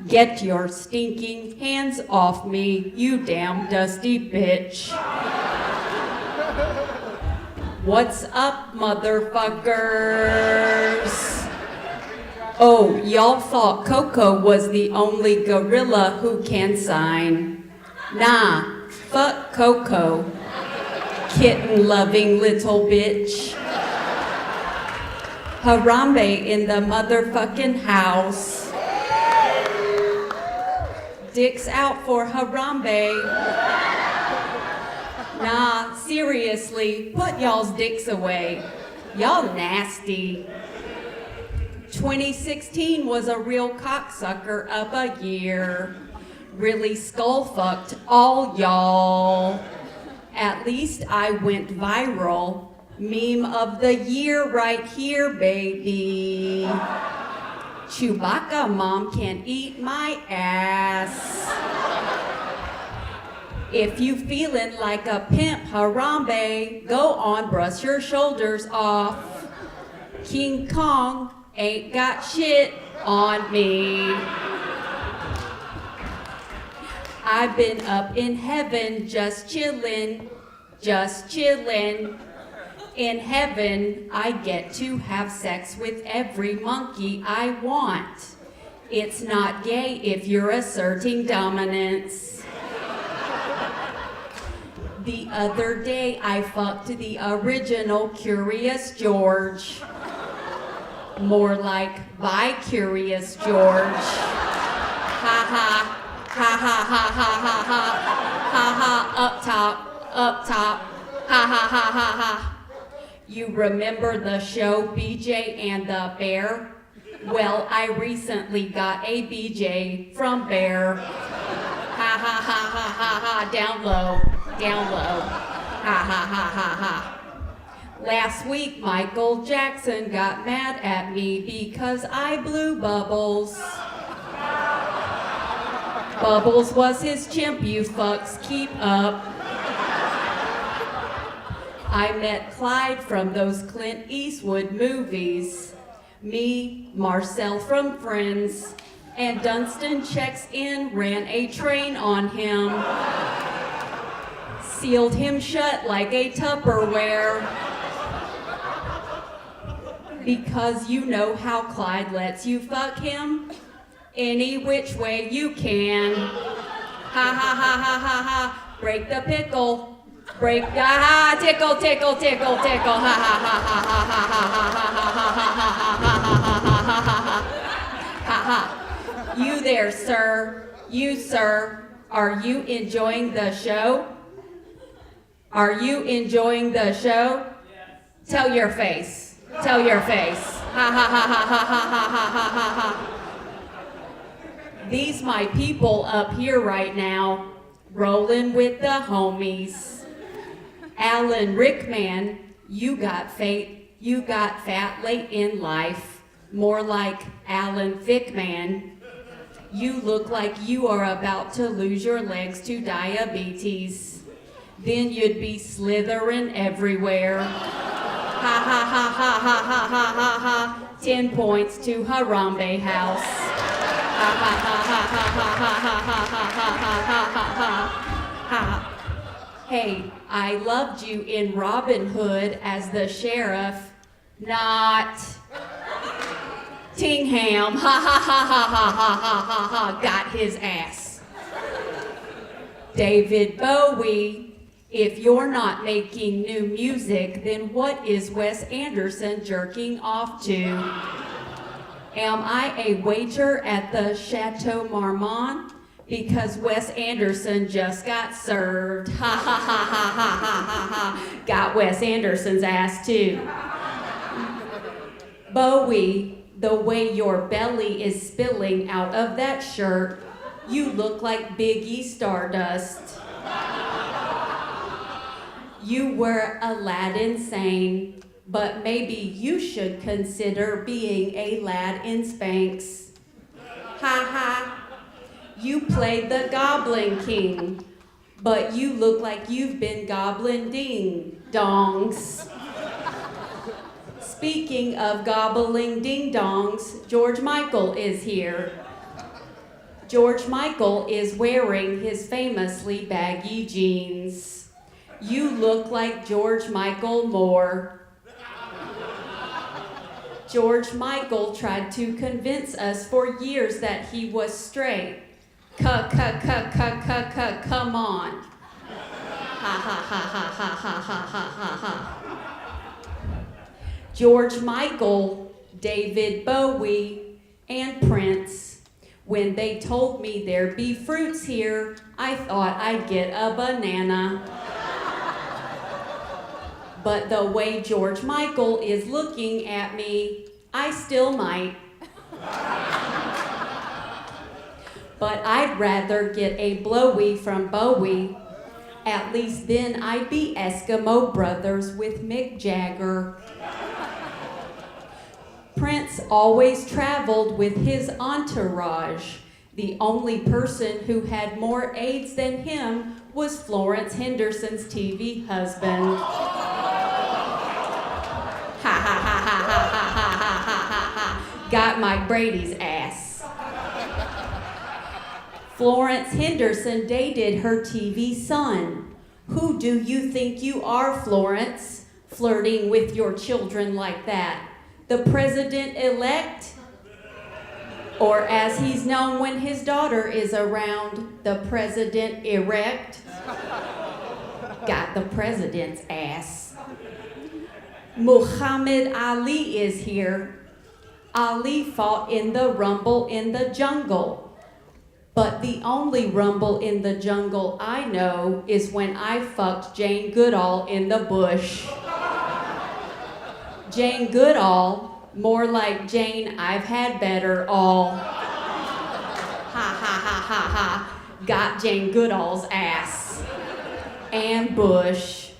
Get your stinking hands off me, you damn dusty bitch. What's up, motherfuckers? Oh, y'all thought Coco was the only gorilla who can sign. Nah, fuck Coco. Kitten-loving little bitch. Harambe in the motherfucking house. Dicks out for Harambe. Nah, seriously, put y'all's dicks away. Y'all nasty. 2016 was a real cocksucker of a year. Really skull-fucked all y'all. At least I went viral. Meme of the year right here, baby. Chewbacca mom can eat my ass. If you feeling like a pimp, Harambe, go on, brush your shoulders off. King Kong ain't got shit on me. I've been up in heaven just chillin', just chillin'. In heaven, I get to have sex with every monkey I want. It's not gay if you're asserting dominance. The other day, I fucked the original Curious George. More like by Curious George. Ha ha, ha ha ha ha ha ha, ha ha, up top, ha ha ha ha ha. You remember the show BJ and the Bear? Well, I recently got a BJ from Bear. Ha ha ha ha ha ha, down low, ha ha ha ha ha. Last week, Michael Jackson got mad at me because I blew Bubbles. Bubbles was his chimp, you fucks, keep up. I met Clyde from those Clint Eastwood movies. Me, Marcel from Friends, and Dunstan checks in, ran a train on him. Sealed him shut like a Tupperware. Because you know how Clyde lets you fuck him any which way you can. Ha ha ha ha ha ha, break the pickle. Break, ha, tickle, tickle, tickle, tickle, ha ha ha ha ha ha ha ha ha. You there, sir. You, sir. Are you enjoying the show? Are you enjoying the show? Tell your face. Tell your face. Ha ha ha ha ha ha ha ha ha ha. These my people up here right now, rolling with the homies. Alan Rickman, you got fat late in life, more like Alan Thickman. You look like you are about to lose your legs to diabetes. Then you'd be slithering everywhere. Ha ha ha ha ha ha ha ha ha. 10 points to Harambe House. Ha ha ha ha ha ha ha ha ha ha ha ha ha ha. Hey, I loved you in Robin Hood as the sheriff, not Tingham. Ha ha ha ha ha ha ha ha ha. Got his ass. David Bowie, if you're not making new music, then what is Wes Anderson jerking off to? Am I a waiter at the Chateau Marmont? Because Wes Anderson just got served. Ha ha ha ha ha ha ha ha. Got Wes Anderson's ass too. Bowie, the way your belly is spilling out of that shirt, you look like Biggie Stardust. You were Aladdin Sane, but maybe you should consider being a lad in Spanx. Ha ha. You played the Goblin King, but you look like you've been goblin ding dongs. Speaking of gobbling ding dongs, George Michael is here. George Michael is wearing his famously baggy jeans. You look like George Michael Moore. George Michael tried to convince us for years that he was straight. Come on. Ha ha ha ha ha ha ha ha ha. George Michael, David Bowie, and Prince. When they told me there'd be fruits here, I thought I'd get a banana. But the way George Michael is looking at me, I still might. But I'd rather get a blowy from Bowie. At least then I'd be Eskimo brothers with Mick Jagger. Prince always traveled with his entourage. The only person who had more AIDS than him was Florence Henderson's TV husband. Ha ha ha ha ha ha ha ha ha ha. Got Mike Brady's ass. Florence Henderson dated her TV son. Who do you think you are, Florence, flirting with your children like that? The president-elect? Or as he's known when his daughter is around, the president-erect? Got the president's ass. Muhammad Ali is here. Ali fought in the Rumble in the Jungle. But the only rumble in the jungle I know is when I fucked Jane Goodall in the bush. Jane Goodall, more like Jane I've had better all. Ha ha ha ha ha. Got Jane Goodall's ass. And Bush.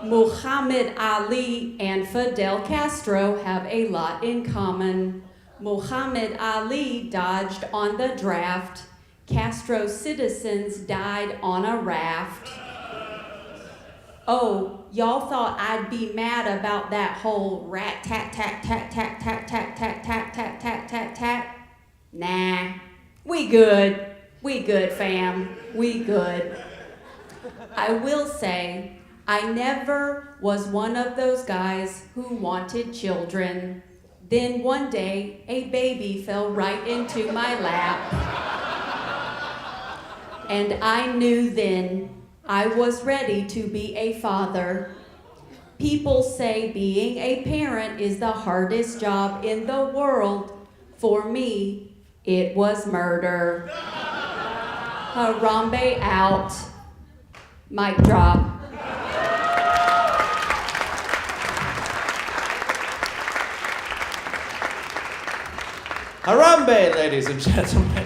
Muhammad Ali and Fidel Castro have a lot in common. Muhammad Ali dodged on the draft. Castro's citizens died on a raft. Oh, y'all thought I'd be mad about that whole rat tat tat tat tat tat tat tat tat tat tat tat tat? Nah, we good. We good, fam. We good. I will say, I never was one of those guys who wanted children. Then one day, a baby fell right into my lap. And I knew then I was ready to be a father. People say being a parent is the hardest job in the world. For me, it was murder. Harambe out. Mic drop. Harambe, ladies and gentlemen.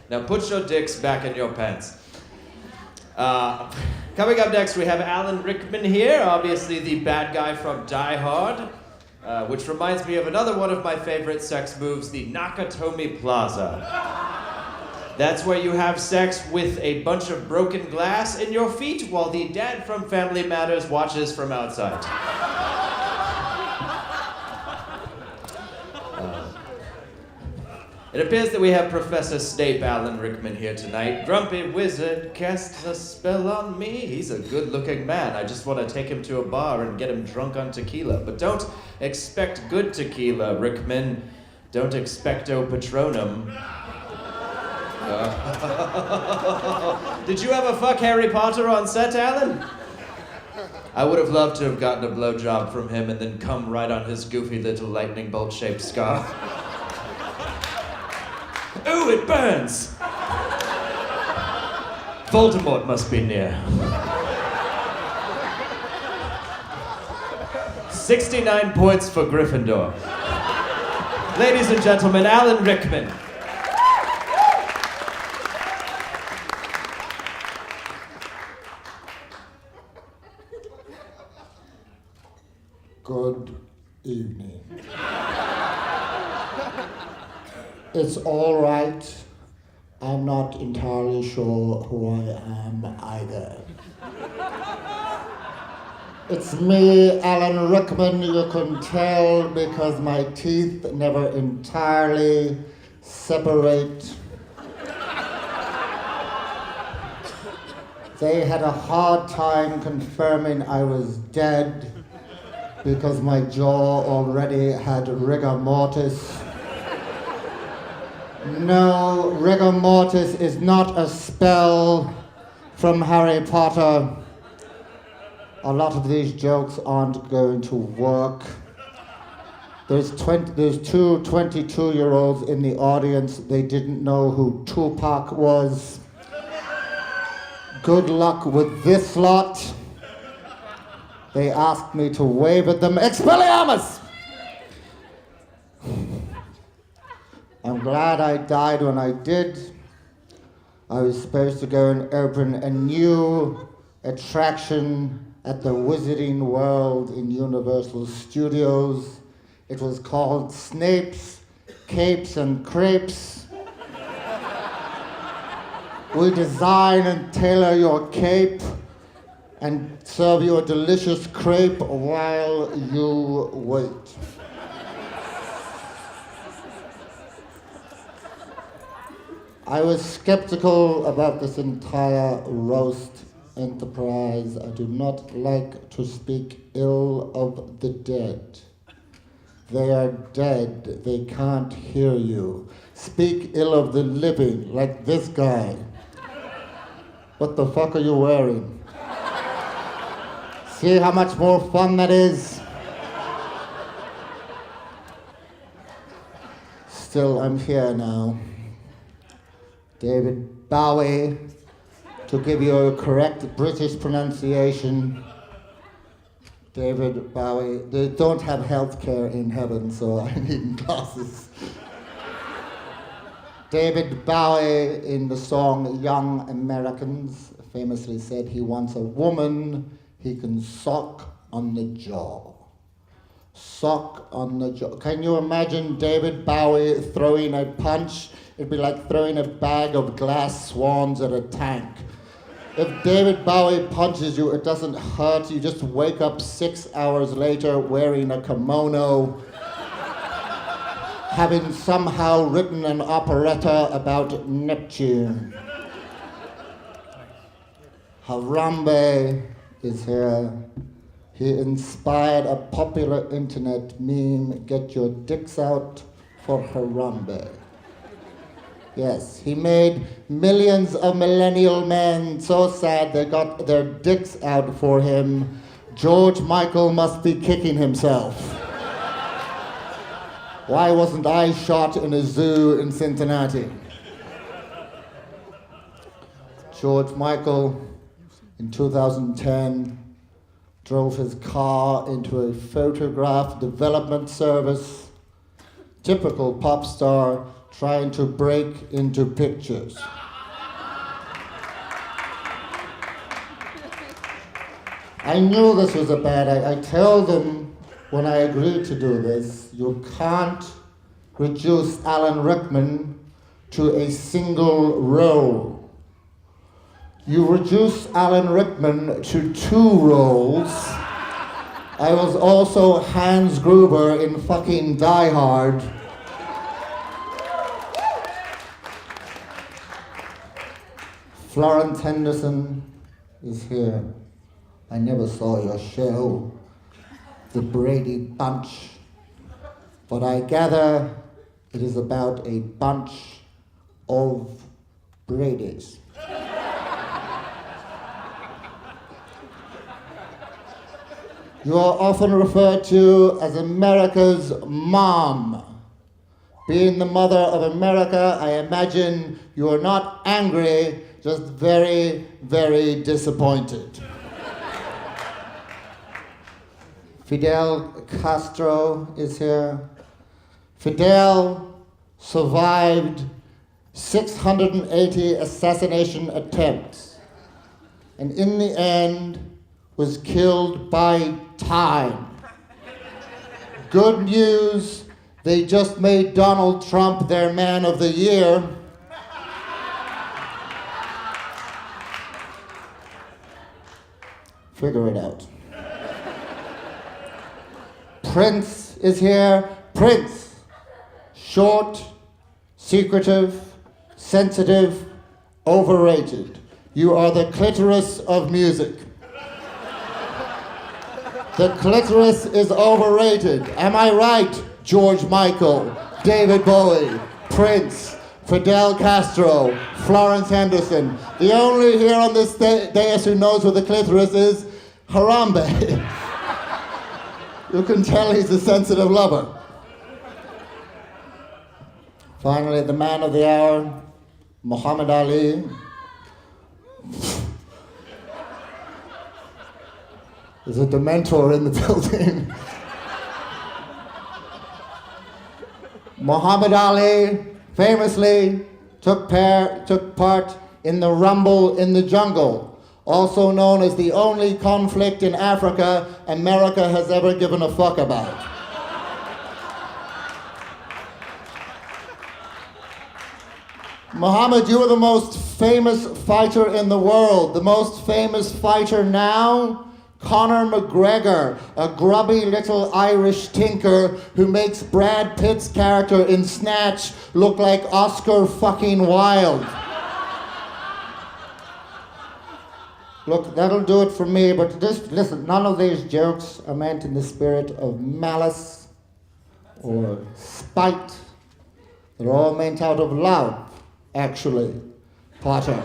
Now put your dicks back in your pants. Coming up next, we have Alan Rickman here, obviously the bad guy from Die Hard, which reminds me of another one of my favorite sex moves, the Nakatomi Plaza. That's where you have sex with a bunch of broken glass in your feet while the dad from Family Matters watches from outside. It It appears that we have Professor Snape Alan Rickman here tonight. Grumpy wizard casts a spell on me. He's a good-looking man. I just want to take him to a bar and get him drunk on tequila. But don't expect good tequila, Rickman. Don't expecto Patronum. Did you ever fuck Harry Potter on set, Alan? I would have loved to have gotten a blowjob from him and then come right on his goofy little lightning bolt-shaped scar. Ooh, it burns! Voldemort must be near. 69 points for Gryffindor. Ladies and gentlemen, Alan Rickman. Good evening. It's all right. I'm not entirely sure who I am either. It's me, Alan Rickman. You can tell because my teeth never entirely separate. They had a hard time confirming I was dead because my jaw already had rigor mortis. No, rigor mortis is not a spell from Harry Potter. A lot of these jokes aren't going to work. There's two 22-year-olds in the audience. They didn't know who Tupac was. Good luck with this lot. They asked me to wave at them. Expelliarmus! I'm glad I died when I did. I was supposed to go and open a new attraction at the Wizarding World in Universal Studios. It was called Snape's Capes and Crepes. We design and tailor your cape and serve you a delicious crepe while you wait. I was skeptical about this entire roast enterprise. I do not like to speak ill of the dead. They are dead. They can't hear you. Speak ill of the living, like this guy. What the fuck are you wearing? See how much more fun that is? Still, I'm here now. David Bowie, to give you a correct British pronunciation. David Bowie. They don't have healthcare in heaven, so I need glasses. David Bowie, in the song Young Americans, famously said he wants a woman he can sock on the jaw. Sock on the jaw. Can you imagine David Bowie throwing a punch? It'd be like throwing a bag of glass swans at a tank. If David Bowie punches you, it doesn't hurt. You just wake up 6 hours later wearing a kimono, having somehow written an operetta about Neptune. Harambe is here. He inspired a popular internet meme, get your dicks out for Harambe. Yes, he made millions of millennial men so sad they got their dicks out for him. George Michael must be kicking himself. Why wasn't I shot in a zoo in Cincinnati? George Michael, in 2010, drove his car into a photograph development service. Typical pop star trying to break into pictures. I knew this was a bad idea. I told them when I agreed to do this, you can't reduce Alan Rickman to a single role. You reduce Alan Rickman to 2 roles. I was also Hans Gruber in fucking Die Hard. Florence Henderson is here. I never saw your show, The Brady Bunch, but I gather it is about a bunch of Bradys. You are often referred to as America's mom. Being the mother of America, I imagine you are not angry, just very, very disappointed. Fidel Castro is here. Fidel survived 680 assassination attempts, and in the end was killed by time. Good news, they just made Donald Trump their man of the year. Figure it out. Prince is here. Prince. Short, secretive, sensitive, overrated. You are the clitoris of music. The clitoris is overrated. Am I right? George Michael, David Bowie, Prince, Fidel Castro, Florence Henderson. The only here on this dais who knows who the clitoris is, Harambe. You can tell he's a sensitive lover. Finally, the man of the hour, Muhammad Ali. There's a Dementor in the building. Muhammad Ali famously took part in the Rumble in the Jungle, also known as the only conflict in Africa America has ever given a fuck about. Muhammad, you are the most famous fighter in the world. The most famous fighter now, Conor McGregor, a grubby little Irish tinker who makes Brad Pitt's character in Snatch look like Oscar fucking Wilde. Look, that'll do it for me, but just listen, none of these jokes are meant in the spirit of malice or spite. They're all meant out of love, actually, Potter.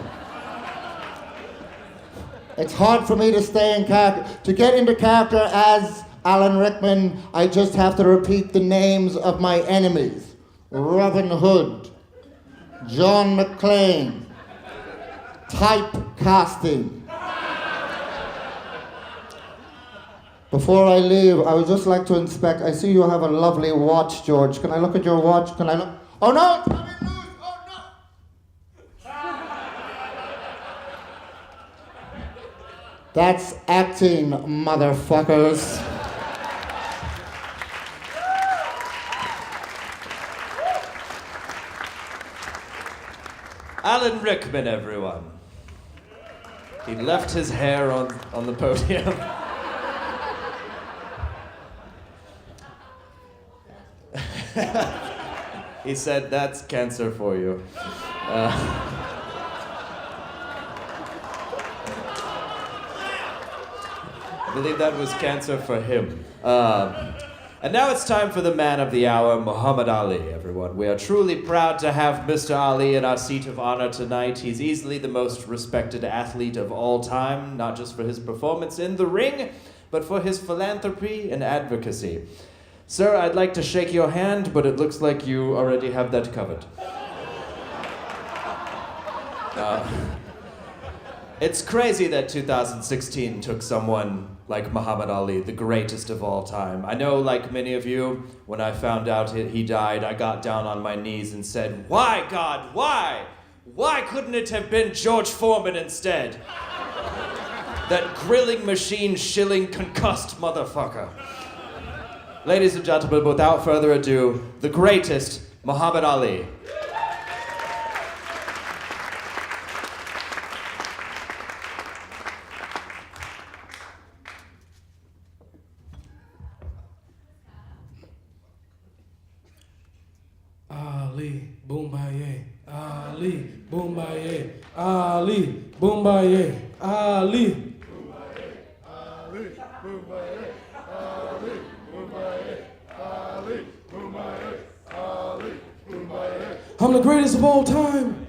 It's hard for me to stay in character. To get into character as Alan Rickman, I just have to repeat the names of my enemies. Robin Hood, John McClane, typecasting. Before I leave, I would just like to inspect. I see you have a lovely watch, George. Can I look at your watch? Can I look? Oh no, it's coming loose! Oh no! That's acting, motherfuckers. Alan Rickman, everyone. He left his hair on the podium. He said, "That's cancer for you." I believe that was cancer for him. And now it's time for the man of the hour, Muhammad Ali, everyone. We are truly proud to have Mr. Ali in our seat of honor tonight. He's easily the most respected athlete of all time, not just for his performance in the ring, but for his philanthropy and advocacy. Sir, I'd like to shake your hand, but it looks like you already have that covered. It's crazy that 2016 took someone like Muhammad Ali, the greatest of all time. I know, like many of you, when I found out he died, I got down on my knees and said, "Why, God, why? Why couldn't it have been George Foreman instead? That grilling machine shilling concussed motherfucker." Ladies and gentlemen, without further ado, the greatest Muhammad Ali. Ali, boom, ba, yeah. Boombaye, Ali, Boombaye, Ali, Boombaye, Ali. I'm the greatest of all time.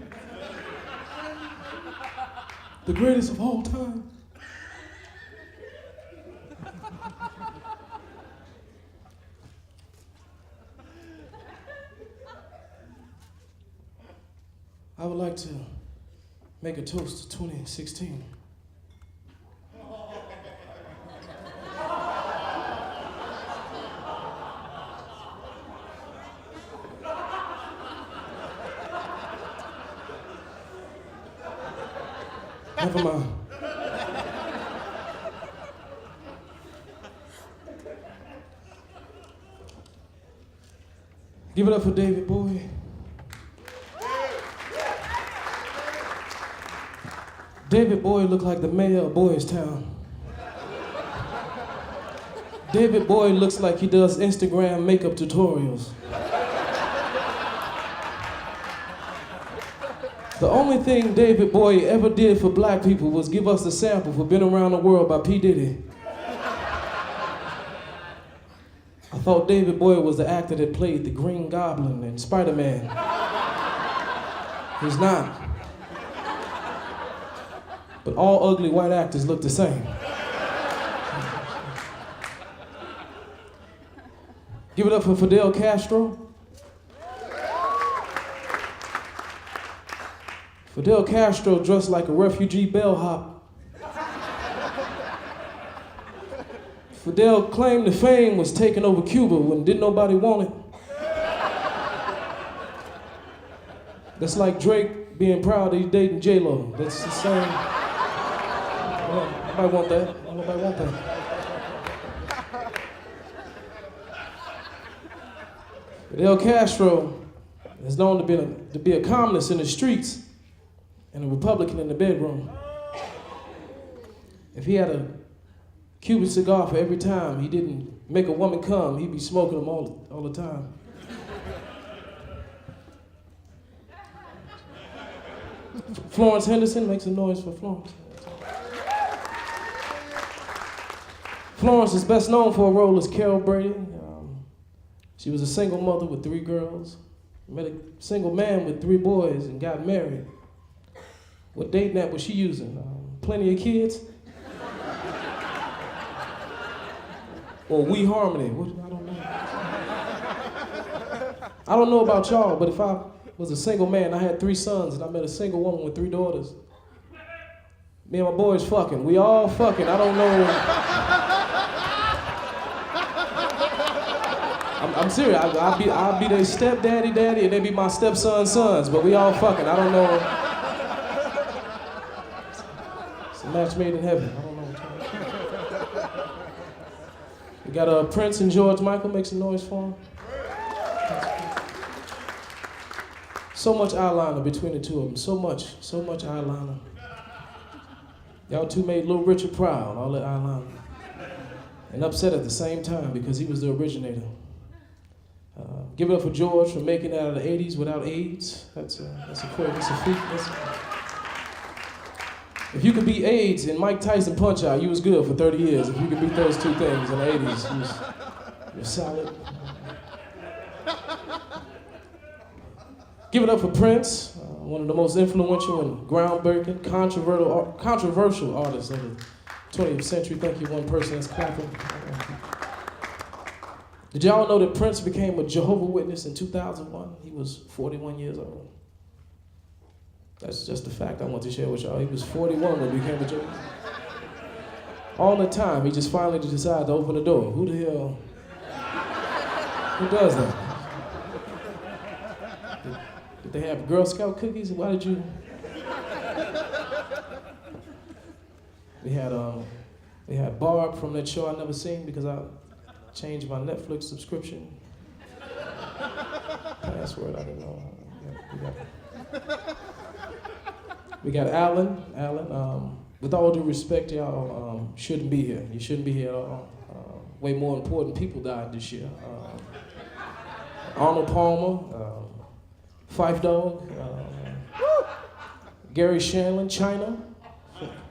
The greatest of all time. I would like to make a toast to 2016. Never mind. Give it up for David Bowie. David Bowie looked like the mayor of Boys Town. David Bowie looks like he does Instagram makeup tutorials. The only thing David Bowie ever did for black people was give us the sample for Been Around the World by P. Diddy. I thought David Bowie was the actor that played the Green Goblin in Spider-Man. He's not. But all ugly white actors look the same. Give it up for Fidel Castro. Fidel Castro dressed like a refugee bellhop. Fidel claimed the fame was taking over Cuba when didn't nobody want it. That's like Drake being proud that he's dating J-Lo. That's the same. Well, nobody want that. Nobody want that. Fidel Castro is known to be a communist in the streets and a Republican in the bedroom. If he had a Cuban cigar for every time he didn't make a woman come, he'd be smoking them all the time. Florence Henderson, make some noise for Florence. Florence is best known for a role as Carol Brady. She was a single mother with 3 girls, met a single man with 3 boys and got married. What dating app was she using? Plenty of Kids? Or We Harmony? I don't know. I don't know about y'all, but if I was a single man, I had 3 sons, and I met a single woman with 3 daughters. Me and my boys fucking. We all fucking. I don't know. I'm serious. I'll be their stepdaddy, daddy, and they be my stepson's sons, but we all fucking. I don't know. It's a match made in heaven. I don't know. We got Prince and George Michael. Make some noise for him. So much eyeliner between the two of them. So much eyeliner. Y'all two made Little Richard proud, all that eyeliner. And upset at the same time because he was the originator. Give it up for George for making it out of the 80s without AIDS. That's a feat. If you could beat AIDS and Mike Tyson Punch-Out, you was good for 30 years. If you could beat those 2 things in the 80s, you was solid. Give it up for Prince, one of the most influential and groundbreaking, controversial artists of the 20th century. Thank you, one person that's clapping. Did y'all know that Prince became a Jehovah's Witness in 2001? He was 41 years old. That's just a fact I want to share with y'all. He was 41 when he became a Jehovah's Witness. All the time, he just finally decided to open the door. Who the hell? Who does that? Did they have Girl Scout cookies? Why did you? We had Barb from that show I never seen because I changed my Netflix subscription. Password, I didn't know. We got Alan. With all due respect, y'all shouldn't be here. You shouldn't be here at all. Way more important people died this year. Arnold Palmer, Fife Dog, Gary Shanlin, China,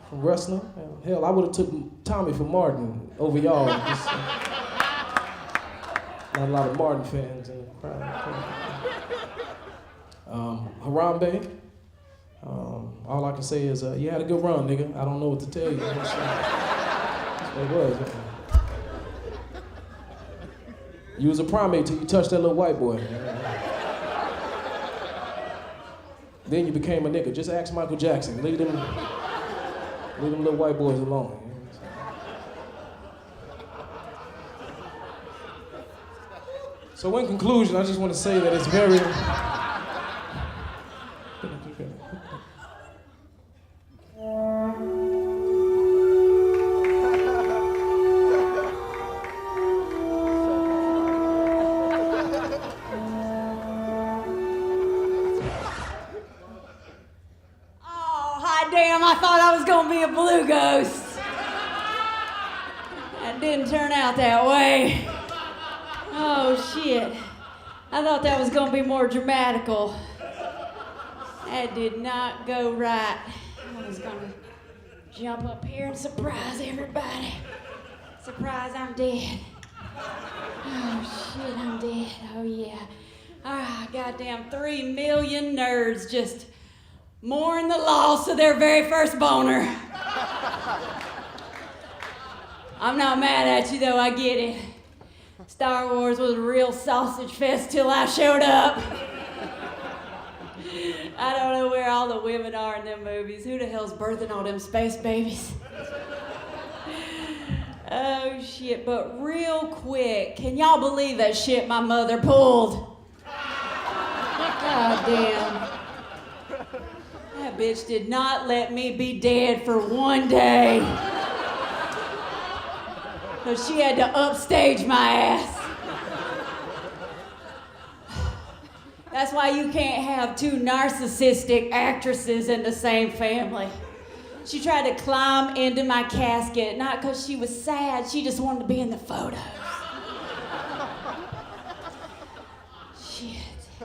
from wrestling. Hell, I would have took Tommy for Martin over y'all. Just, not a lot of Martin fans in the crowd. Harambe. All I can say is, you had a good run, nigga. I don't know what to tell you. That's what it was. You was a primate till you touched that little white boy. Then you became a nigga. Just ask Michael Jackson. Leave them little white boys alone. So in conclusion, I just want to say that it's very... I thought I was gonna be a blue ghost. That didn't turn out that way. Oh shit. I thought that was gonna be more dramatical. That did not go right. I was gonna jump up here and surprise everybody. Surprise, I'm dead. Oh shit, I'm dead. Oh yeah. Ah, goddamn 3 million nerds just mourn the loss of their very first boner. I'm not mad at you though, I get it. Star Wars was a real sausage fest till I showed up. I don't know where all the women are in them movies. Who the hell's birthing all them space babies? Oh shit, but real quick, can y'all believe that shit my mother pulled? God damn. That bitch did not let me be dead for one day. So she had to upstage my ass. That's why you can't have 2 narcissistic actresses in the same family. She tried to climb into my casket, not because she was sad, she just wanted to be in the photos. Shit,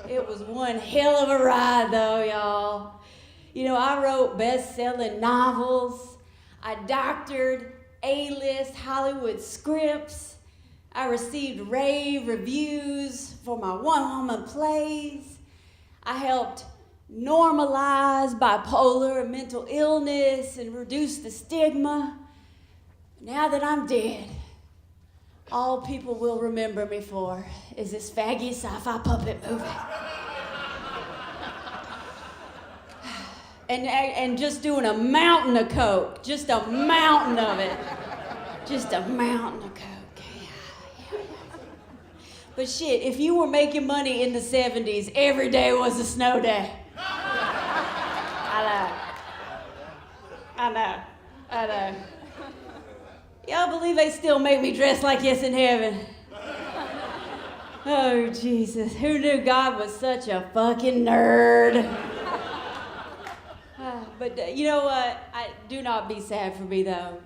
it was one hell of a ride though, y'all. You know, I wrote best-selling novels. I doctored A-list Hollywood scripts. I received rave reviews for my one-woman plays. I helped normalize bipolar and mental illness and reduce the stigma. Now that I'm dead, all people will remember me for is this faggy sci-fi puppet movie. And just doing a mountain of coke, just a mountain of it. Just a mountain of coke, yeah. But shit, if you were making money in the 70s, every day was a snow day. I know. Y'all believe they still make me dress like Yes in Heaven? Oh, Jesus, who knew God was such a fucking nerd? But you know what? Do not be sad for me though.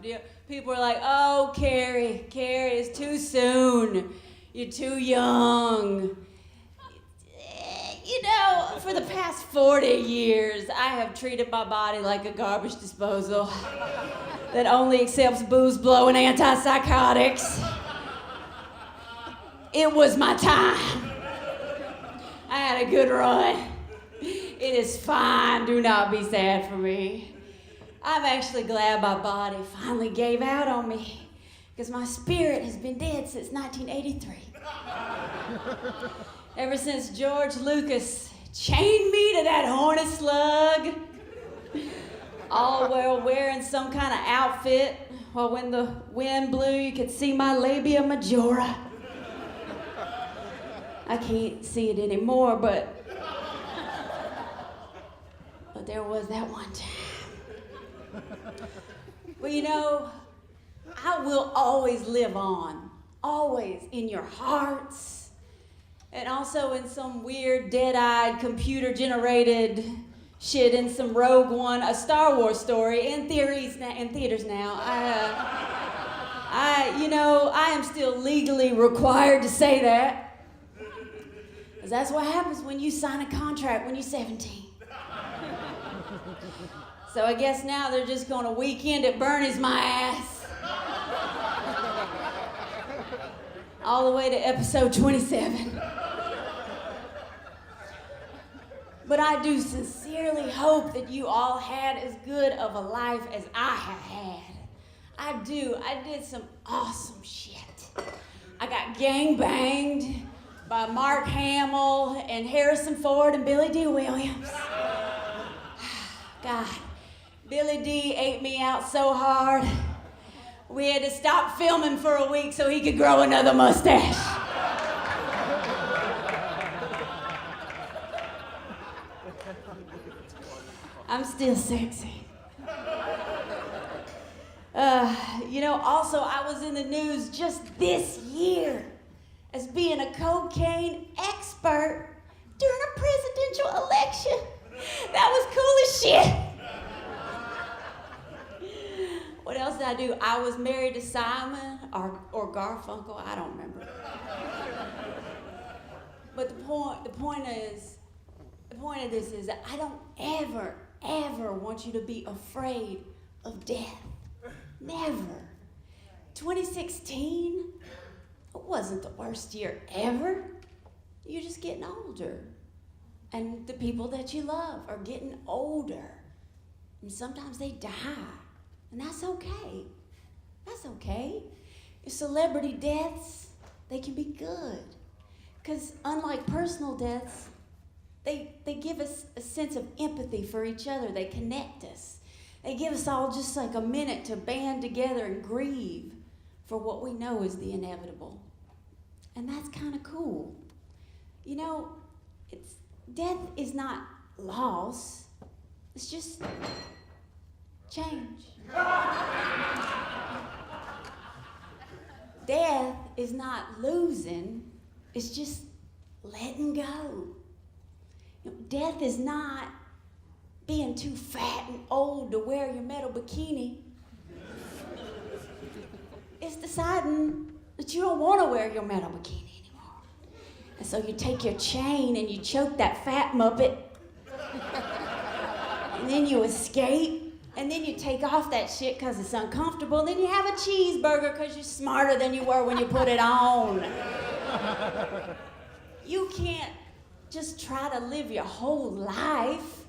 People are like, oh, Carrie, it's too soon. You're too young. You know, for the past 40 years, I have treated my body like a garbage disposal that only accepts booze, blow, and antipsychotics. It was my time. I had a good run. It is fine, do not be sad for me. I'm actually glad my body finally gave out on me, because my spirit has been dead since 1983. Ever since George Lucas chained me to that horny slug, all while wearing some kind of outfit, while when the wind blew, you could see my labia majora. I can't see it anymore, but there was that one time. Well, you know, I will always live on, always in your hearts, and also in some weird, dead-eyed, computer-generated shit in some Rogue One, a Star Wars story in theaters now. I am still legally required to say that. 'Cause that's what happens when you sign a contract when you're 17. So I guess now they're just gonna weekend at Bernie's my ass. All the way to episode 27. But I do sincerely hope that you all had as good of a life as I have had. I do. I did some awesome shit. I got gang-banged by Mark Hamill and Harrison Ford and Billy D. Williams. God, Billy D. ate me out so hard, we had to stop filming for a week so he could grow another mustache. I'm still sexy. Also, I was in the news just this year as being a cocaine expert during a presidential election. That was cool as shit. What else did I do? I was married to Simon or Garfunkel, I don't remember. But the point of this is that I don't ever want you to be afraid of death. Never. 2016 wasn't the worst year ever. You're just getting older. And the people that you love are getting older. And sometimes they die. And that's okay. That's okay. Your celebrity deaths, they can be good. Because unlike personal deaths, they give us a sense of empathy for each other. They connect us. They give us all just like a minute to band together and grieve for what we know is the inevitable. And that's kind of cool. You know, death is not loss. It's just change. Death is not losing. It's just letting go. You know, death is not being too fat and old to wear your metal bikini. It's deciding that you don't want to wear your metal bikini anymore. And so you take your chain and you choke that fat muppet. And then you escape. And then you take off that shit because it's uncomfortable. And then you have a cheeseburger because you're smarter than you were when you put it on. You can't just try to live your whole life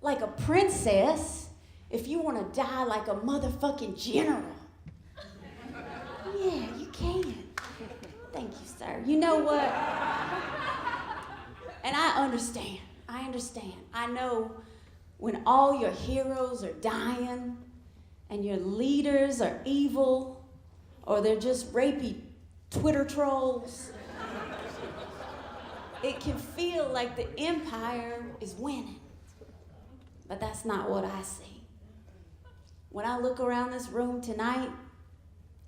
like a princess if you want to die like a motherfucking general. Yeah, you can. Thank you, sir. You know what? And I understand. I know when all your heroes are dying and your leaders are evil or they're just rapey Twitter trolls, it can feel like the empire is winning. But that's not what I see. When I look around this room tonight,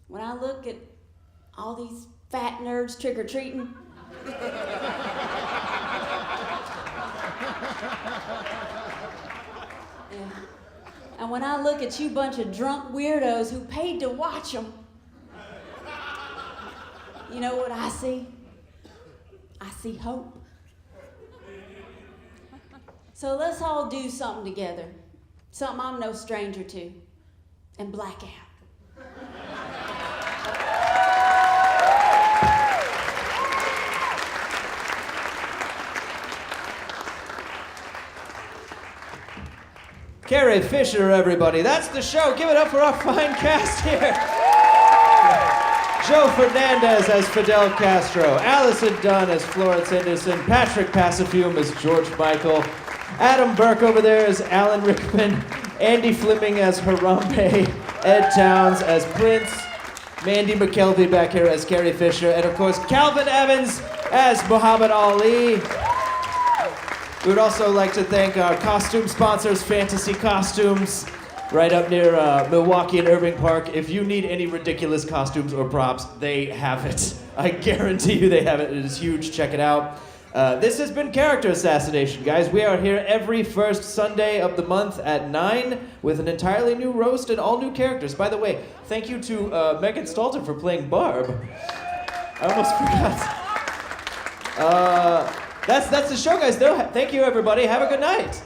when I look at all these fat nerds trick-or-treating, yeah. And when I look at you bunch of drunk weirdos who paid to watch them, you know what I see? I see hope. So let's all do something together. Something I'm no stranger to. And black out. Carrie Fisher, everybody. That's the show. Give it up for our fine cast here. Joe Fernandez as Fidel Castro, Allison Dunne as Florence Henderson, Patrick Passafiume as George Michael, Adam Burke over there as Alan Rickman, Andy Fleming as Harambe, Ed Towns as Prince, Mandee McKelvey back here as Carrie Fisher, and of course Calvin Evans as Muhammad Ali. We would also like to thank our costume sponsors, Fantasy Costumes, right up near Milwaukee and Irving Park. If you need any ridiculous costumes or props, they have it. I guarantee you they have it. It is huge. Check it out. This has been Character Assassination, guys. We are here every first Sunday of the month at 9 with an entirely new roast and all new characters. By the way, thank you to Megan Stalter for playing Barb. I almost forgot. That's the show, guys. Though. Thank you, everybody. Have a good night.